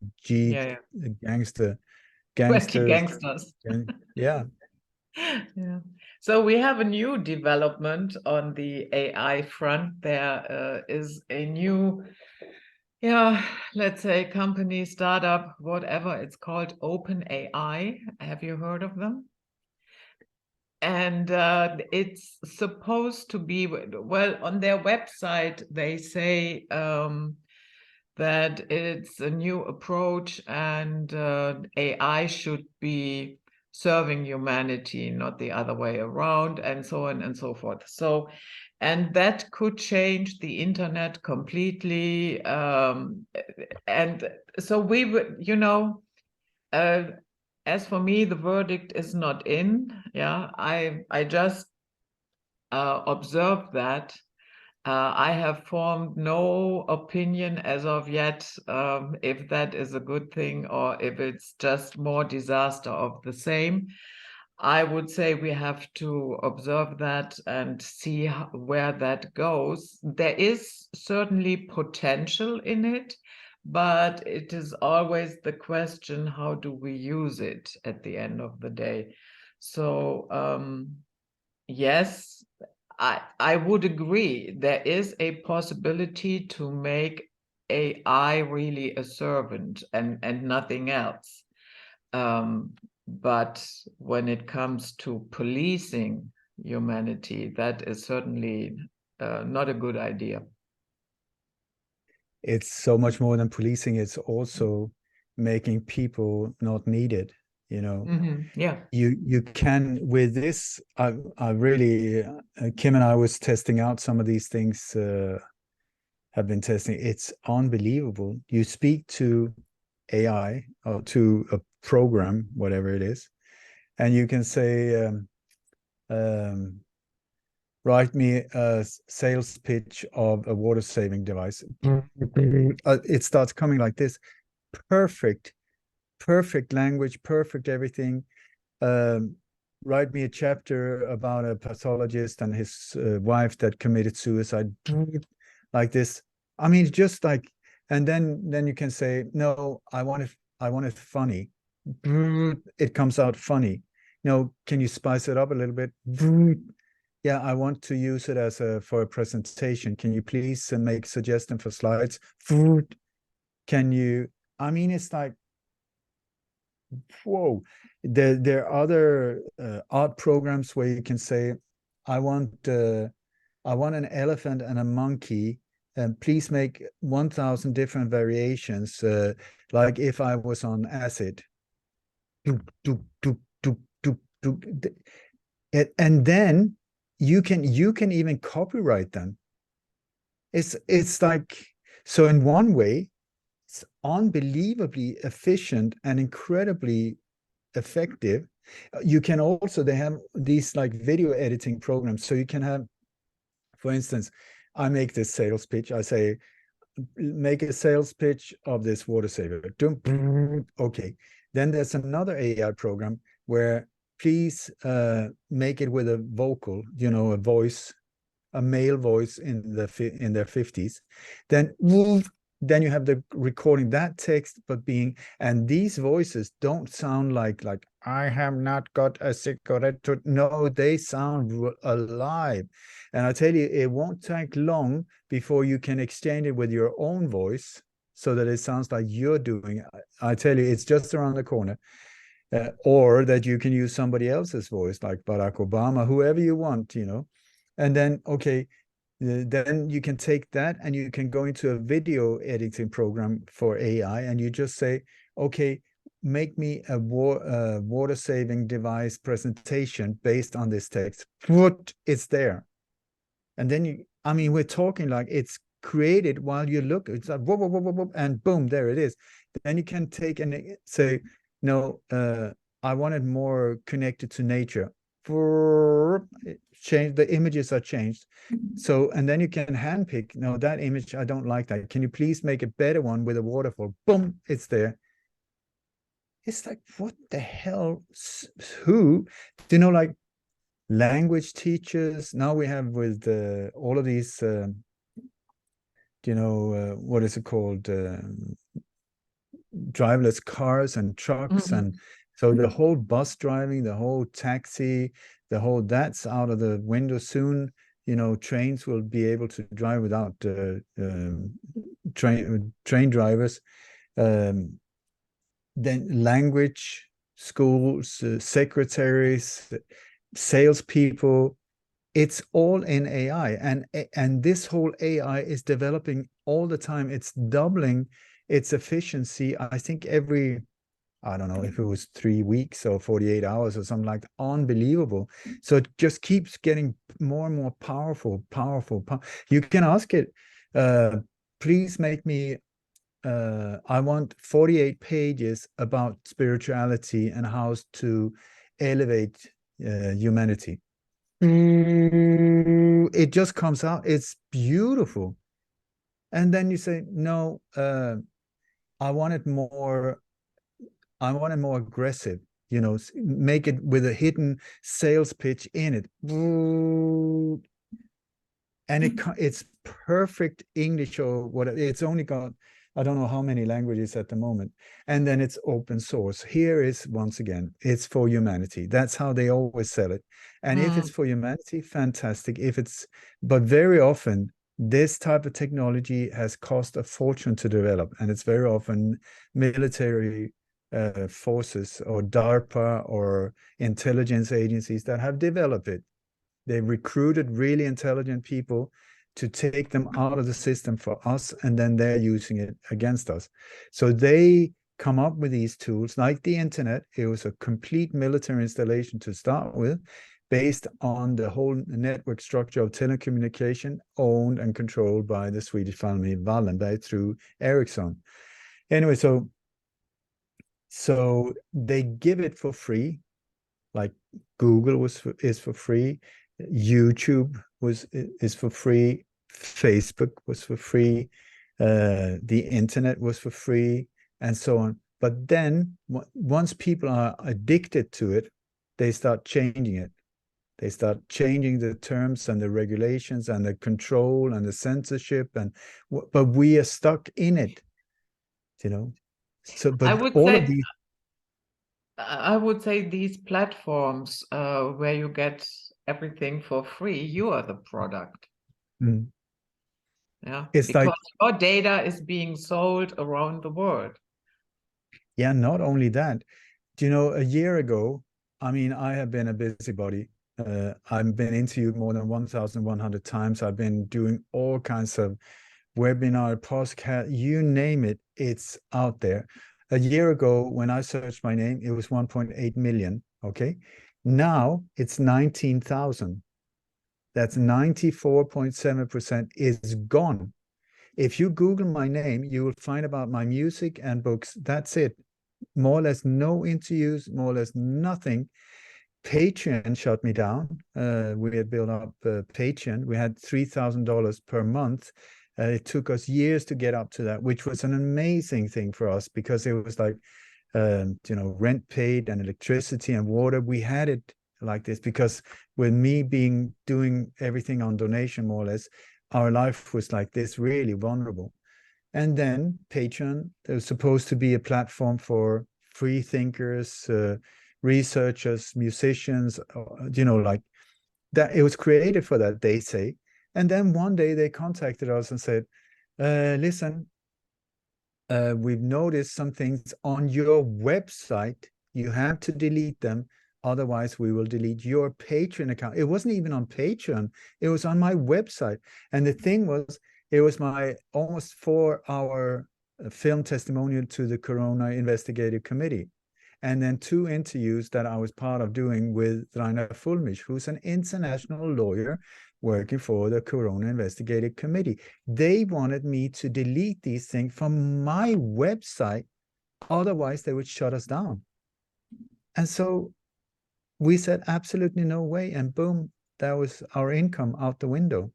gangster. 20 gangsters. Yeah. Yeah. So we have a new development on the AI front. There is a new Yeah, let's say company, startup, whatever it's called, Open AI. Have you heard of them? And it's supposed to be, well, on their website, they say that it's a new approach and AI should be serving humanity, not the other way around, and so on and so forth. So, and that could change the internet completely. And so we would, as for me, the verdict is not in. Yeah, I just observed that. I have formed no opinion as of yet if that is a good thing or if it's just more disaster of the same. I would say we have to observe that and see where that goes. There is certainly potential in it, but it is always the question, how do we use it at the end of the day? So, yes, I would agree. There is a possibility to make AI really a servant and nothing else. But when it comes to policing humanity, that is certainly not a good idea. It's so much more than policing. It's also making people not needed, you know. Yeah. You can with this. I really Kim and I was testing out some of these things. Have been testing. It's unbelievable. You speak to AI or to a program, whatever it is, and you can say, um, write me a sales pitch of a water saving device. It starts coming like this. Perfect, perfect language, perfect everything. Um, Write me a chapter about a pathologist and his wife that committed suicide, like this. I mean, just like, and then you can say, no, I want it funny. It comes out funny. No, can you spice it up a little bit? Yeah, I want to use it as for a presentation. Can you please make suggestion for slides? Can you? I mean, it's like, whoa. There are other art programs where you can say, I want an elephant and a monkey, and please make 1,000 different variations, like if I was on acid. And then you can even copyright them. It's like, so in one way, it's unbelievably efficient and incredibly effective. You can also, they have these like video editing programs. So you can have, for instance, I make this sales pitch. I say, make a sales pitch of this water saver. Okay. Then there's another AI program where please make it with a vocal, a voice, a male voice in their 50s. Then you have the recording that text, but being, and these voices don't sound like I have not got a cigarette to, no, they sound alive. And I tell you, it won't take long before you can exchange it with your own voice so that it sounds like you're doing it. I tell you, it's just around the corner. Or that you can use somebody else's voice, like Barack Obama, whoever you want, and then, okay, then you can take that and you can go into a video editing program for AI, and you just say, okay, make me a water saving device presentation based on this text. It's there. And then I mean, we're talking like it's created while you look. It's like whoop, whoop, whoop, whoop, and boom, there it is. Then you can take and say, no, I want it more connected to nature. Change, the images are changed. So, and then you can handpick, no, that image, I don't like that. Can you please make a better one with a waterfall? Boom, it's there. It's like, what the hell? Who? Do you know, like language teachers? Now we have with all of these, what is it called? Driverless cars and trucks. And so the whole bus driving, the whole taxi, that's out of the window soon. Trains will be able to drive without train drivers, then language schools, secretaries, salespeople. It's all in AI, and this whole AI is developing all the time. It's doubling its efficiency. I think I don't know if it was 3 weeks or 48 hours or something like that. Unbelievable. So it just keeps getting more and more powerful. You can ask it, please make me, I want 48 pages about spirituality and how to elevate humanity. It just comes out. It's beautiful. And then you say, no, I want it more aggressive, make it with a hidden sales pitch in it. And it's perfect English or whatever. It's only got, I don't know how many languages at the moment. And then it's open source. Here is, once again, it's for humanity. That's how they always sell it. And if it's for humanity, fantastic. But very often, this type of technology has cost a fortune to develop. And it's very often military forces or DARPA or intelligence agencies that have developed it. They recruited really intelligent people to take them out of the system for us, and then they're using it against us. So they come up with these tools like the internet. It was a complete military installation to start with, based on the whole network structure of telecommunication owned and controlled by the Swedish family Wallenberg through Ericsson. Anyway, so they give it for free, like Google is for free, YouTube is for free, Facebook was for free, the internet was for free, and so on. But then once people are addicted to it, they start changing it. They start changing the terms and the regulations and the control and the censorship, but we are stuck in it, So, but I would say these platforms where you get everything for free, you are the product. Yeah, it's because like your data is being sold around the world. Yeah, not only that, a year ago, I mean, I have been a busybody. I've been interviewed more than 1,100 times. I've been doing all kinds of webinar, podcast, you name it, it's out there. A year ago, when I searched my name, it was 1.8 million. Okay. Now it's 19,000. That's 94.7% is gone. If you Google my name, you will find about my music and books. That's it. More or less no interviews, more or less nothing. Patreon shut me down. We had built up Patreon. We had $3,000 per month. It took us years to get up to that, which was an amazing thing for us, because it was like, rent paid and electricity and water. We had it like this because with me doing everything on donation, more or less, our life was like this, really vulnerable. And then Patreon, it was supposed to be a platform for free thinkers, researchers, musicians, like that. It was created for that, they say. And then one day they contacted us and said, listen, we've noticed some things on your website. You have to delete them. Otherwise, we will delete your Patreon account. It wasn't even on Patreon. It was on my website. And the thing was, it was my almost 4-hour film testimonial to the Corona Investigative Committee. And then 2 interviews that I was part of doing with Rainer Fulmich, who's an international lawyer working for the Corona Investigative Committee. They wanted me to delete these things from my website. Otherwise, they would shut us down. And so we said, absolutely no way. And boom, that was our income out the window.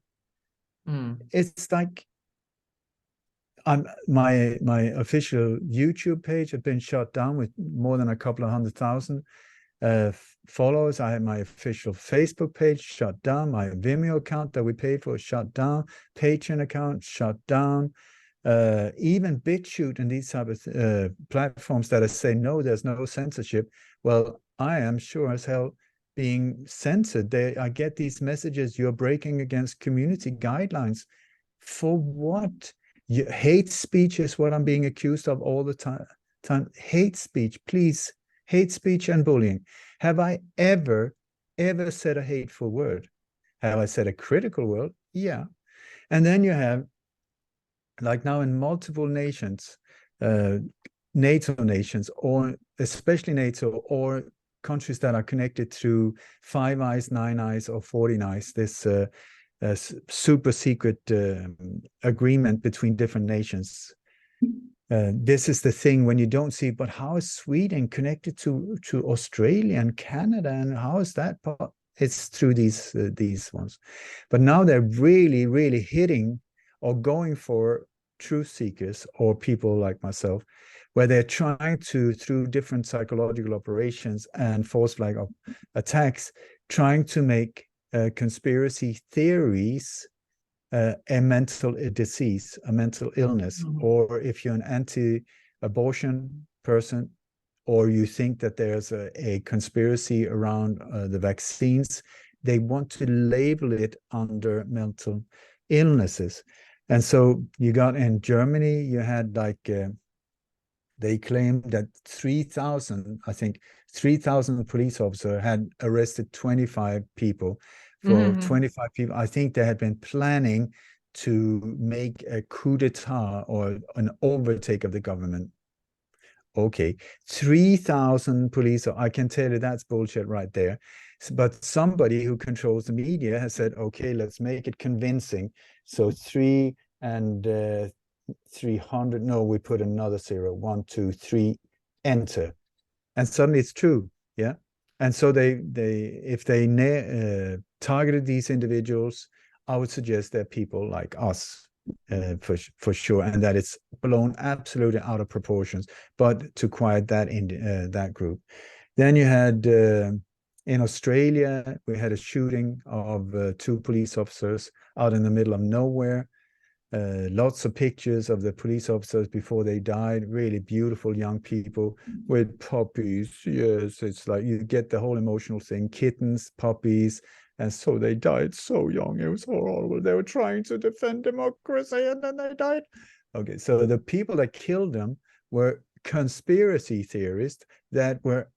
It's like my official YouTube page had been shut down with more than a couple of 100,000 followers. I had my official Facebook page shut down. My Vimeo account that we paid for shut down. Patreon account shut down. Even BitChute and these type of platforms that say no, there's no censorship. Well, I am sure as hell being censored. I get these messages, you're breaking against community guidelines. For what? Hate speech is what I'm being accused of all the time. Hate speech, please. Hate speech and bullying. Have I ever said a hateful word? Have I said a critical word? Yeah. And then you have, like now in multiple nations, NATO nations, or especially NATO, or countries that are connected through Five Eyes, Nine Eyes, or 14 Eyes, this super secret agreement between different nations. This is the thing when you don't see, but how is Sweden connected to Australia and Canada, and how is that? It's through these ones. But now they're really hitting or going for truth seekers or people like myself, where they're trying to, through different psychological operations and force flag attacks, trying to make conspiracy theories a mental disease, a mental illness. Or if you're an anti-abortion person, or you think that there's a conspiracy around the vaccines, they want to label it under mental illnesses. And so you got in Germany, you had like, they claimed that 3,000, I think 3,000 police officers had arrested 25 people. For 25 people, I think they had been planning to make a coup d'etat or an overtake of the government. Okay, 3,000 police, I can tell you that's bullshit right there. But somebody who controls the media has said, okay, let's make it convincing. So 3 and 300, no, we put another 0, 1, 2, 3, enter. And suddenly it's true, yeah? And so if they targeted these individuals, I would suggest they're people like us, for sure, and that it's blown absolutely out of proportions. But to quiet that group, then you had in Australia, we had a shooting of 2 police officers out in the middle of nowhere. Lots of pictures of the police officers before they died, really beautiful young people with puppies. Yes, it's like you get the whole emotional thing, kittens, puppies, and so they died so young. It was horrible. They were trying to defend democracy and then they died. Okay, so the people that killed them were conspiracy theorists that were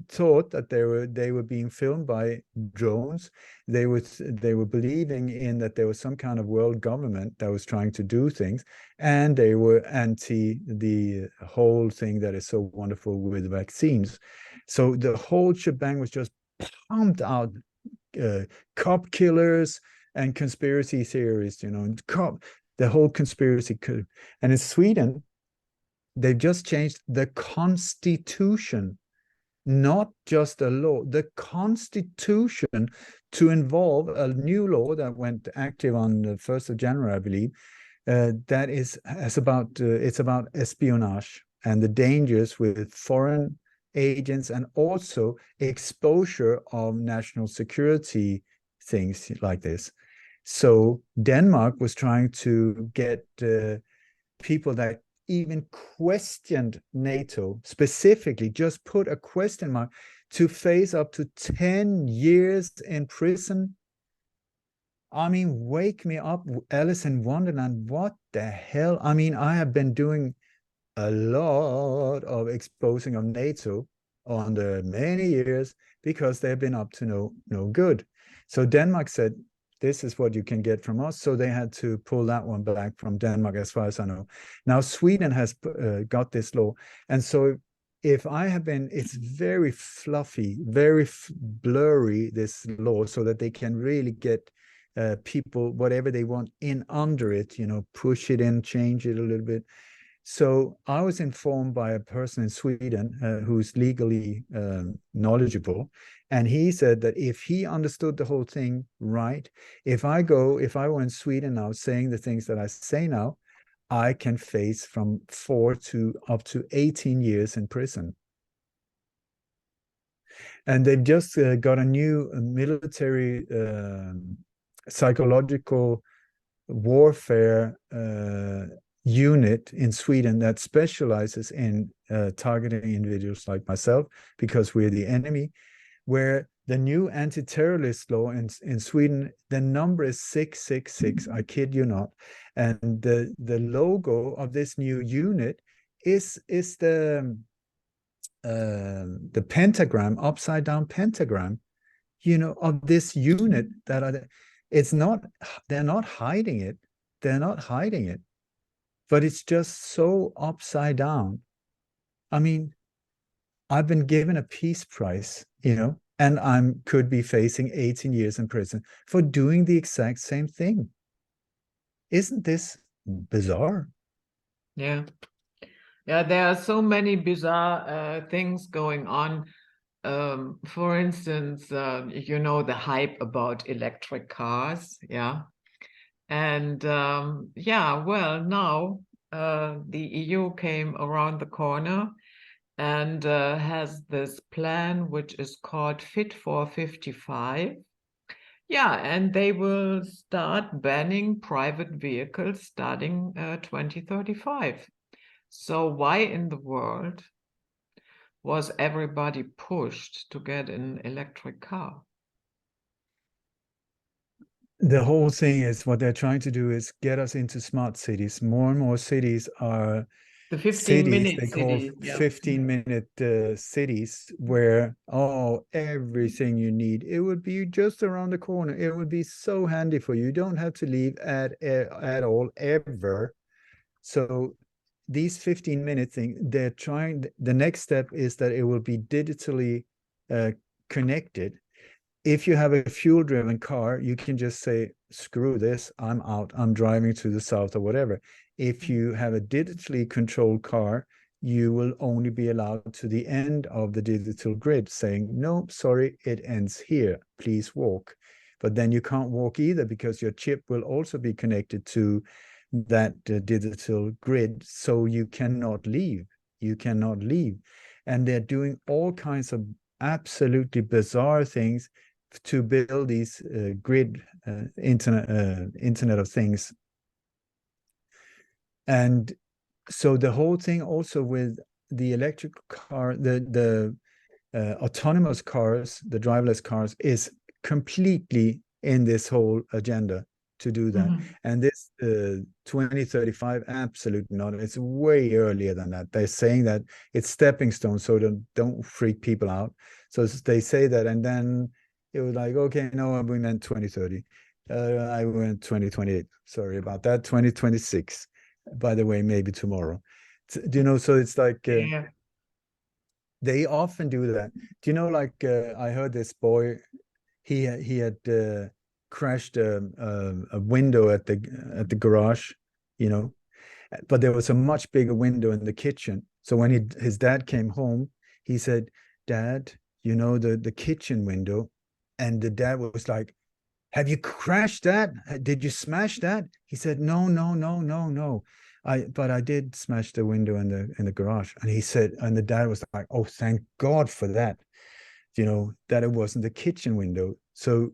thought that they were being filmed by drones. They were believing in that there was some kind of world government that was trying to do things, and they were anti the whole thing that is so wonderful with vaccines. So the whole shebang was just pumped out. Cop killers and conspiracy theorists, the whole conspiracy. And in Sweden, they've just changed the constitution, not just a law, the constitution, to involve a new law that went active on the 1st of January, I believe, that it's about espionage and the dangers with foreign agents, and also exposure of national security things like this. So Denmark was trying to get people that even questioned NATO, specifically just put a question mark, to face up to 10 years in prison. I mean, wake me up, Alice in Wonderland. What the hell? I mean, I have been doing a lot of exposing of NATO under many years because they've been up to no good. So Denmark said, this is what you can get from us. So they had to pull that one back from Denmark, as far as I know. Now Sweden has got this law. And so if I have been, it's very fluffy, very blurry, this law, so that they can really get people, whatever they want in under it, push it in, change it a little bit. So I was informed by a person in Sweden who's legally knowledgeable, and he said that if he understood the whole thing right, if I were in Sweden now saying the things that I say now, I can face from 4 to up to 18 years in prison. And they've just got a new military psychological warfare unit in Sweden that specializes in targeting individuals like myself, because we're the enemy, where the new anti-terrorist law in Sweden, the number is 666. I kid you not. And the logo of this new unit is the pentagram, upside down pentagram, you know, of this unit that are, it's not, they're not hiding it. They're not hiding it, but it's just so upside down. I mean, I've been given a peace prize, you know, and could be facing 18 years in prison for doing the exact same thing. Isn't this bizarre? Yeah. Yeah, there are so many bizarre things going on. For instance, you know, the hype about electric cars, yeah. And yeah, well, now the EU came around the corner and has this plan which is called Fit for 55. Yeah, and they will start banning private vehicles starting 2035. So why in the world was everybody pushed to get an electric car? The whole thing is what they're trying to do is get us into smart cities. More and more cities are The cities 15-minute they call cities, yeah. 15-minute cities where, oh, everything you need, it would be just around the corner. It would be so handy for you. You don't have to leave at all ever. So these 15-minute thing, they're trying, the next step is that it will be digitally connected. If you have a fuel driven car, you can just say, screw this, I'm out, I'm driving to the south or whatever. If you have a digitally controlled car, you will only be allowed to the end of the digital grid, saying, no, sorry, it ends here, please walk. But then you can't walk either, because your chip will also be connected to that digital grid, so you cannot leave. You cannot leave. And they're doing all kinds of absolutely bizarre things to build these grid internet of things. And so the whole thing also with the electric car, the autonomous cars, the driverless cars, is completely in this whole agenda to do that. Mhm. And this 2035, absolutely not. It's way earlier than that. They're saying that it's stepping stones, so don't freak people out. So they say that, and then it was like, okay, no, I went 2030. I went 2028. Sorry about that. 2026. By the way, maybe tomorrow. Do you know? So it's like Yeah. they often do that. Do you know? Like I heard this boy. He had crashed a window at the garage, you know, but there was a much bigger window in the kitchen. So when his dad came home, he said, "Dad, you know the kitchen window," and the dad was like, "Have you crashed that? Did you smash that?" He said, "No, no, no, no, no. But I did smash the window in the garage." And he said, and the dad was like, "Oh, thank God for that. You know, that it wasn't the kitchen window." So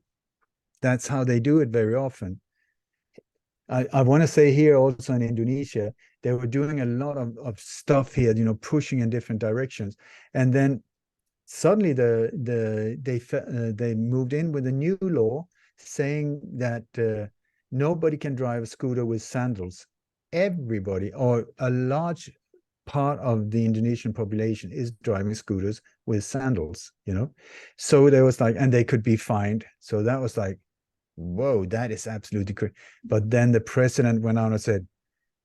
that's how they do it very often. I want to say here also in Indonesia, they were doing a lot of stuff here, you know, pushing in different directions. And then suddenly they moved in with a new law saying that nobody can drive a scooter with sandals. Everybody, or a large part of the Indonesian population, is driving scooters with sandals, you know. So there was like, and they could be fined. So that was like, whoa, that is absolutely crazy. But then the president went on and said,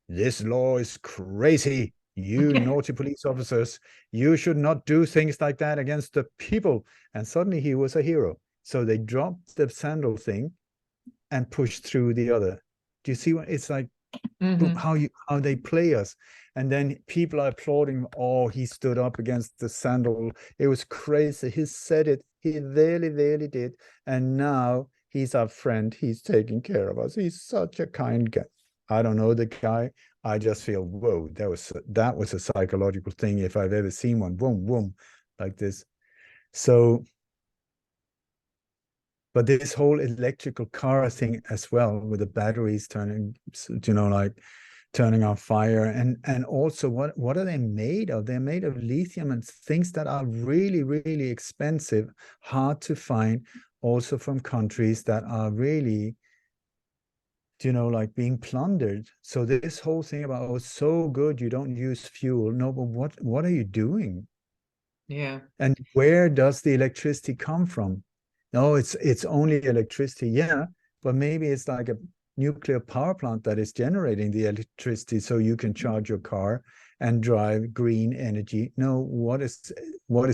this law is crazy. You naughty police officers, you should not do things like that against the people. And suddenly he was a hero. So they dropped the sandal thing and pushed through the other. Do you see what it's like? Mhm. How they play us? And then people are applauding. Oh, he stood up against the sandal. It was crazy. He said it. He really, really did. And now he's our friend. He's taking care of us. He's such a kind guy. I don't know the guy. I just feel, whoa, that was a psychological thing if I've ever seen one. Boom, boom, like this. So, but this whole electrical car thing as well, with the batteries turning, you know, like turning on fire. And also, what are they made of? They're made of lithium and things that are really, really expensive, hard to find, also from countries that are really, like being plundered. So this whole thing about, oh, it's so good you don't use fuel. No, but what are you doing? Yeah. And where does the electricity come from? No, it's only electricity. Yeah, but maybe it's like a nuclear power plant that is generating the electricity so you can charge your car and drive green energy. No, what is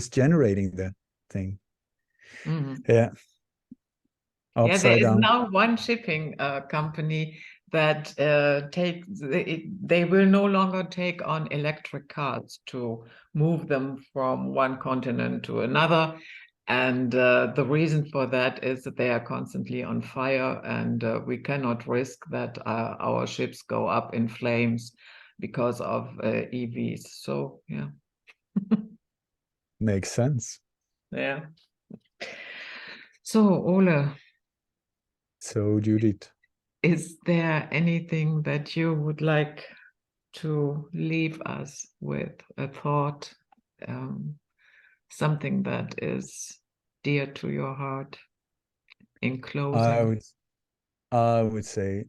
generating the thing? Mhm. Yeah, Yeah, there upside is down. now one shipping company that they will no longer take on electric cars to move them from one continent to another. And the reason for that is that they are constantly on fire, and we cannot risk that our ships go up in flames because of EVs. So, yeah. Makes sense. Yeah. So, Ole, So, Judith, is there anything that you would like to leave us with, a thought, um, something that is dear to your heart in I closing? would I would say,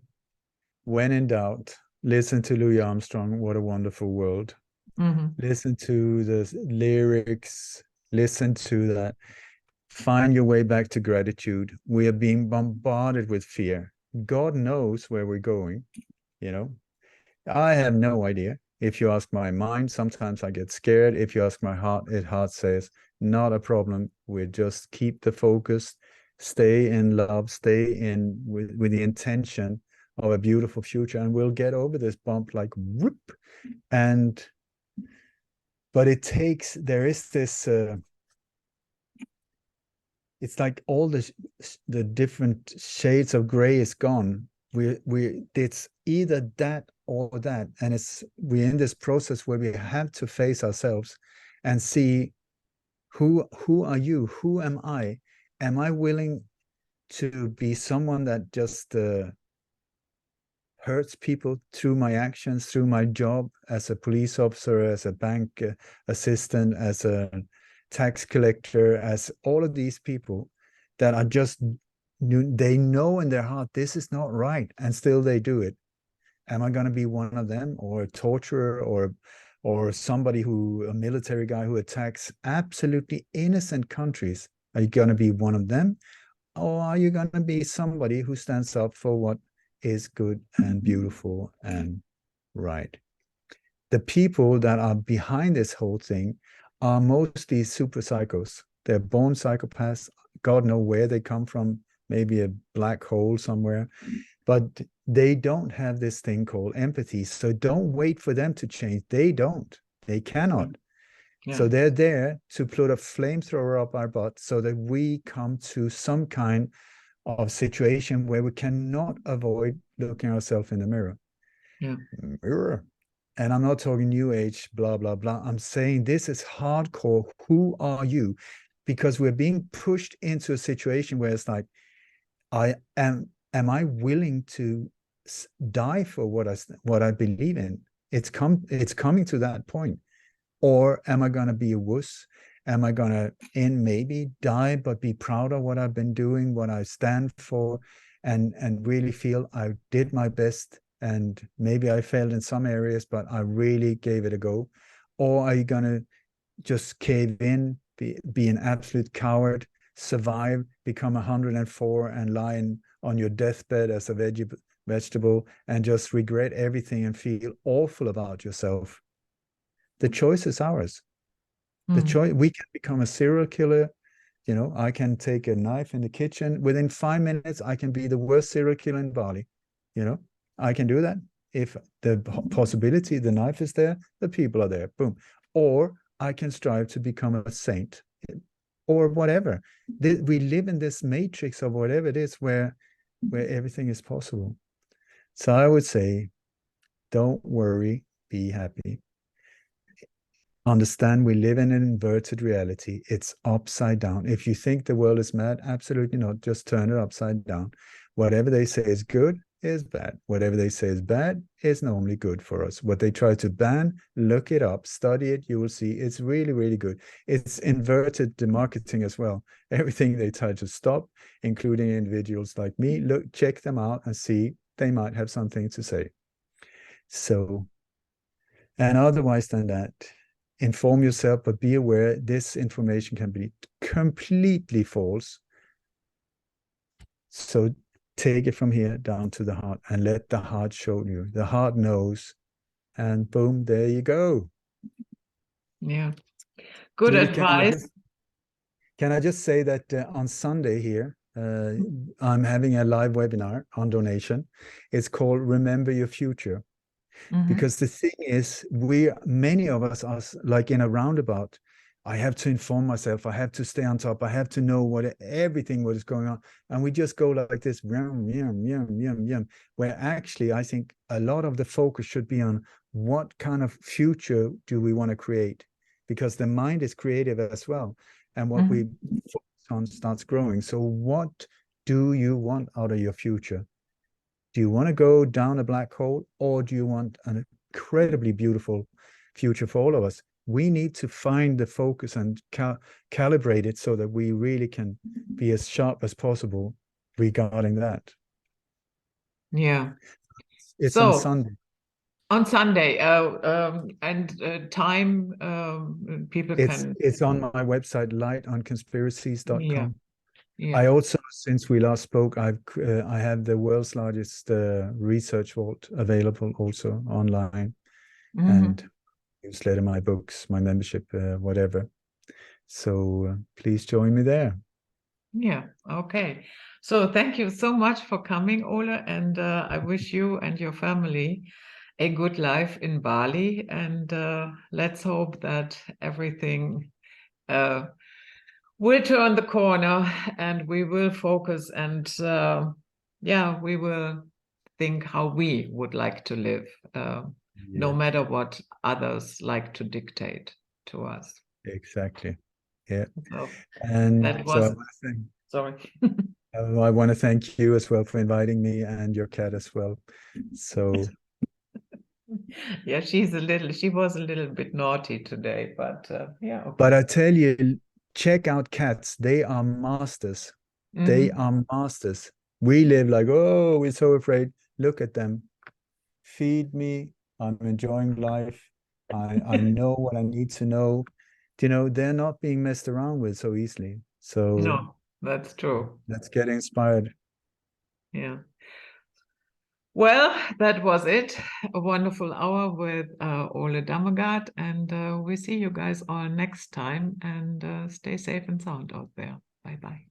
when in doubt, listen to Louis Armstrong, What a Wonderful World. Mhm. Listen to the lyrics, listen to that. Find your way back to gratitude. We are being bombarded with fear. God knows where we're going, you know. I have no idea. If you ask my mind, sometimes I get scared. If you ask my heart says, not a problem. We just keep the focus, stay in love, stay in with the intention of a beautiful future, and we'll get over this bump like whoop. And but there is this it's like all the different shades of gray is gone. It's either that or that, and we're in this process where we have to face ourselves and see who are you, who am I willing to be someone that just hurts people through my actions, through my job as a police officer, as a bank assistant, as a tax collector, as all of these people that are just, they know in their heart this is not right, and still they do it. Am I going to be one of them, or a torturer, or somebody a military guy who attacks absolutely innocent countries? Are you going to be one of them, or are you going to be somebody who stands up for what is good and beautiful and right? The people that are behind this whole thing are mostly super psychos. They're born psychopaths. God knows where they come from, maybe a black hole somewhere, but they don't have this thing called empathy. So don't wait for them to change. They cannot. Yeah. So they're there to put a flamethrower up our butt so that we come to some kind of situation where we cannot avoid looking ourselves in the mirror. Yeah. Mirror. And I'm not talking new age, blah, blah, blah. I'm saying this is hardcore. Who are you? Because we're being pushed into a situation where it's like, am I willing to die for what I believe in? It's coming to that point. Or am I going to be a wuss? Am I going to maybe die, but be proud of what I've been doing, what I stand for, and really feel I did my best, and maybe I failed in some areas, but I really gave it a go? Or are you going to just cave in, be an absolute coward, survive, become 104 and lie on your deathbed as a vegetable and just regret everything and feel awful about yourself? The choice is ours. The Mm. choice, we can become a serial killer. I can take a knife in the kitchen. Within 5 minutes, I can be the worst serial killer in Bali. I can do that. If the possibility, the knife is there, the people are there. Boom. Or I can strive to become a saint or whatever. We live in this matrix of whatever it is where everything is possible. So I would say, don't worry, be happy. Understand we live in an inverted reality. It's upside down. If you think the world is mad, absolutely not. Just turn it upside down. Whatever they say is good, is bad. Whatever they say is bad is normally good for us. What they try to ban, look it up, study it, you will see it's really, really good. It's inverted the marketing as well. Everything they try to stop, including individuals like me, look, check them out and see they might have something to say. So, and otherwise than that, inform yourself, but be aware this information can be completely false. So take it from here down to the heart and let the heart show you. The heart knows, and boom, there you go. Yeah, good Julie, advice. Can I just say that on Sunday here, I'm having a live webinar on donation. It's called Remember Your Future. Because the thing is, many of us are like in a roundabout. I have to inform myself. I have to stay on top. I have to know everything what is going on. And we just go like this, where actually I think a lot of the focus should be on what kind of future do we want to create? Because the mind is creative as well. And what we focus on starts growing. So what do you want out of your future? Do you want to go down a black hole, or do you want an incredibly beautiful future for all of us? We need to find the focus and calibrate it so that we really can be as sharp as possible regarding that. Yeah. It's so, on Sunday. On Sunday, and time people can. It's on my website, lightonconspiracies.com. Yeah. Yeah. I also, since we last spoke, I have the world's largest research vault available also online, and newsletter, my books, my membership, whatever. So please join me there. Yeah. Okay. So thank you so much for coming, Ole, and I wish you and your family a good life in Bali, and let's hope that everything will turn the corner and we will focus, and yeah, we will think how we would like to live, no matter what others like to dictate to us. Exactly. Yeah. So And that was, sorry. I want to thank you as well for inviting me, and your cat as well. So yeah, she was a little bit naughty today, but yeah. Okay. But I tell you, check out cats. They are masters. They are masters. We live like, oh, we're so afraid. Look at them. Feed me. I'm enjoying life. I know what I need to know. You know, they're not being messed around with so easily. So no, that's true. Let's get inspired. Yeah. Well, that was it. A wonderful hour with Ole Dammegard, and we see you guys all next time, and stay safe and sound out there. Bye-bye.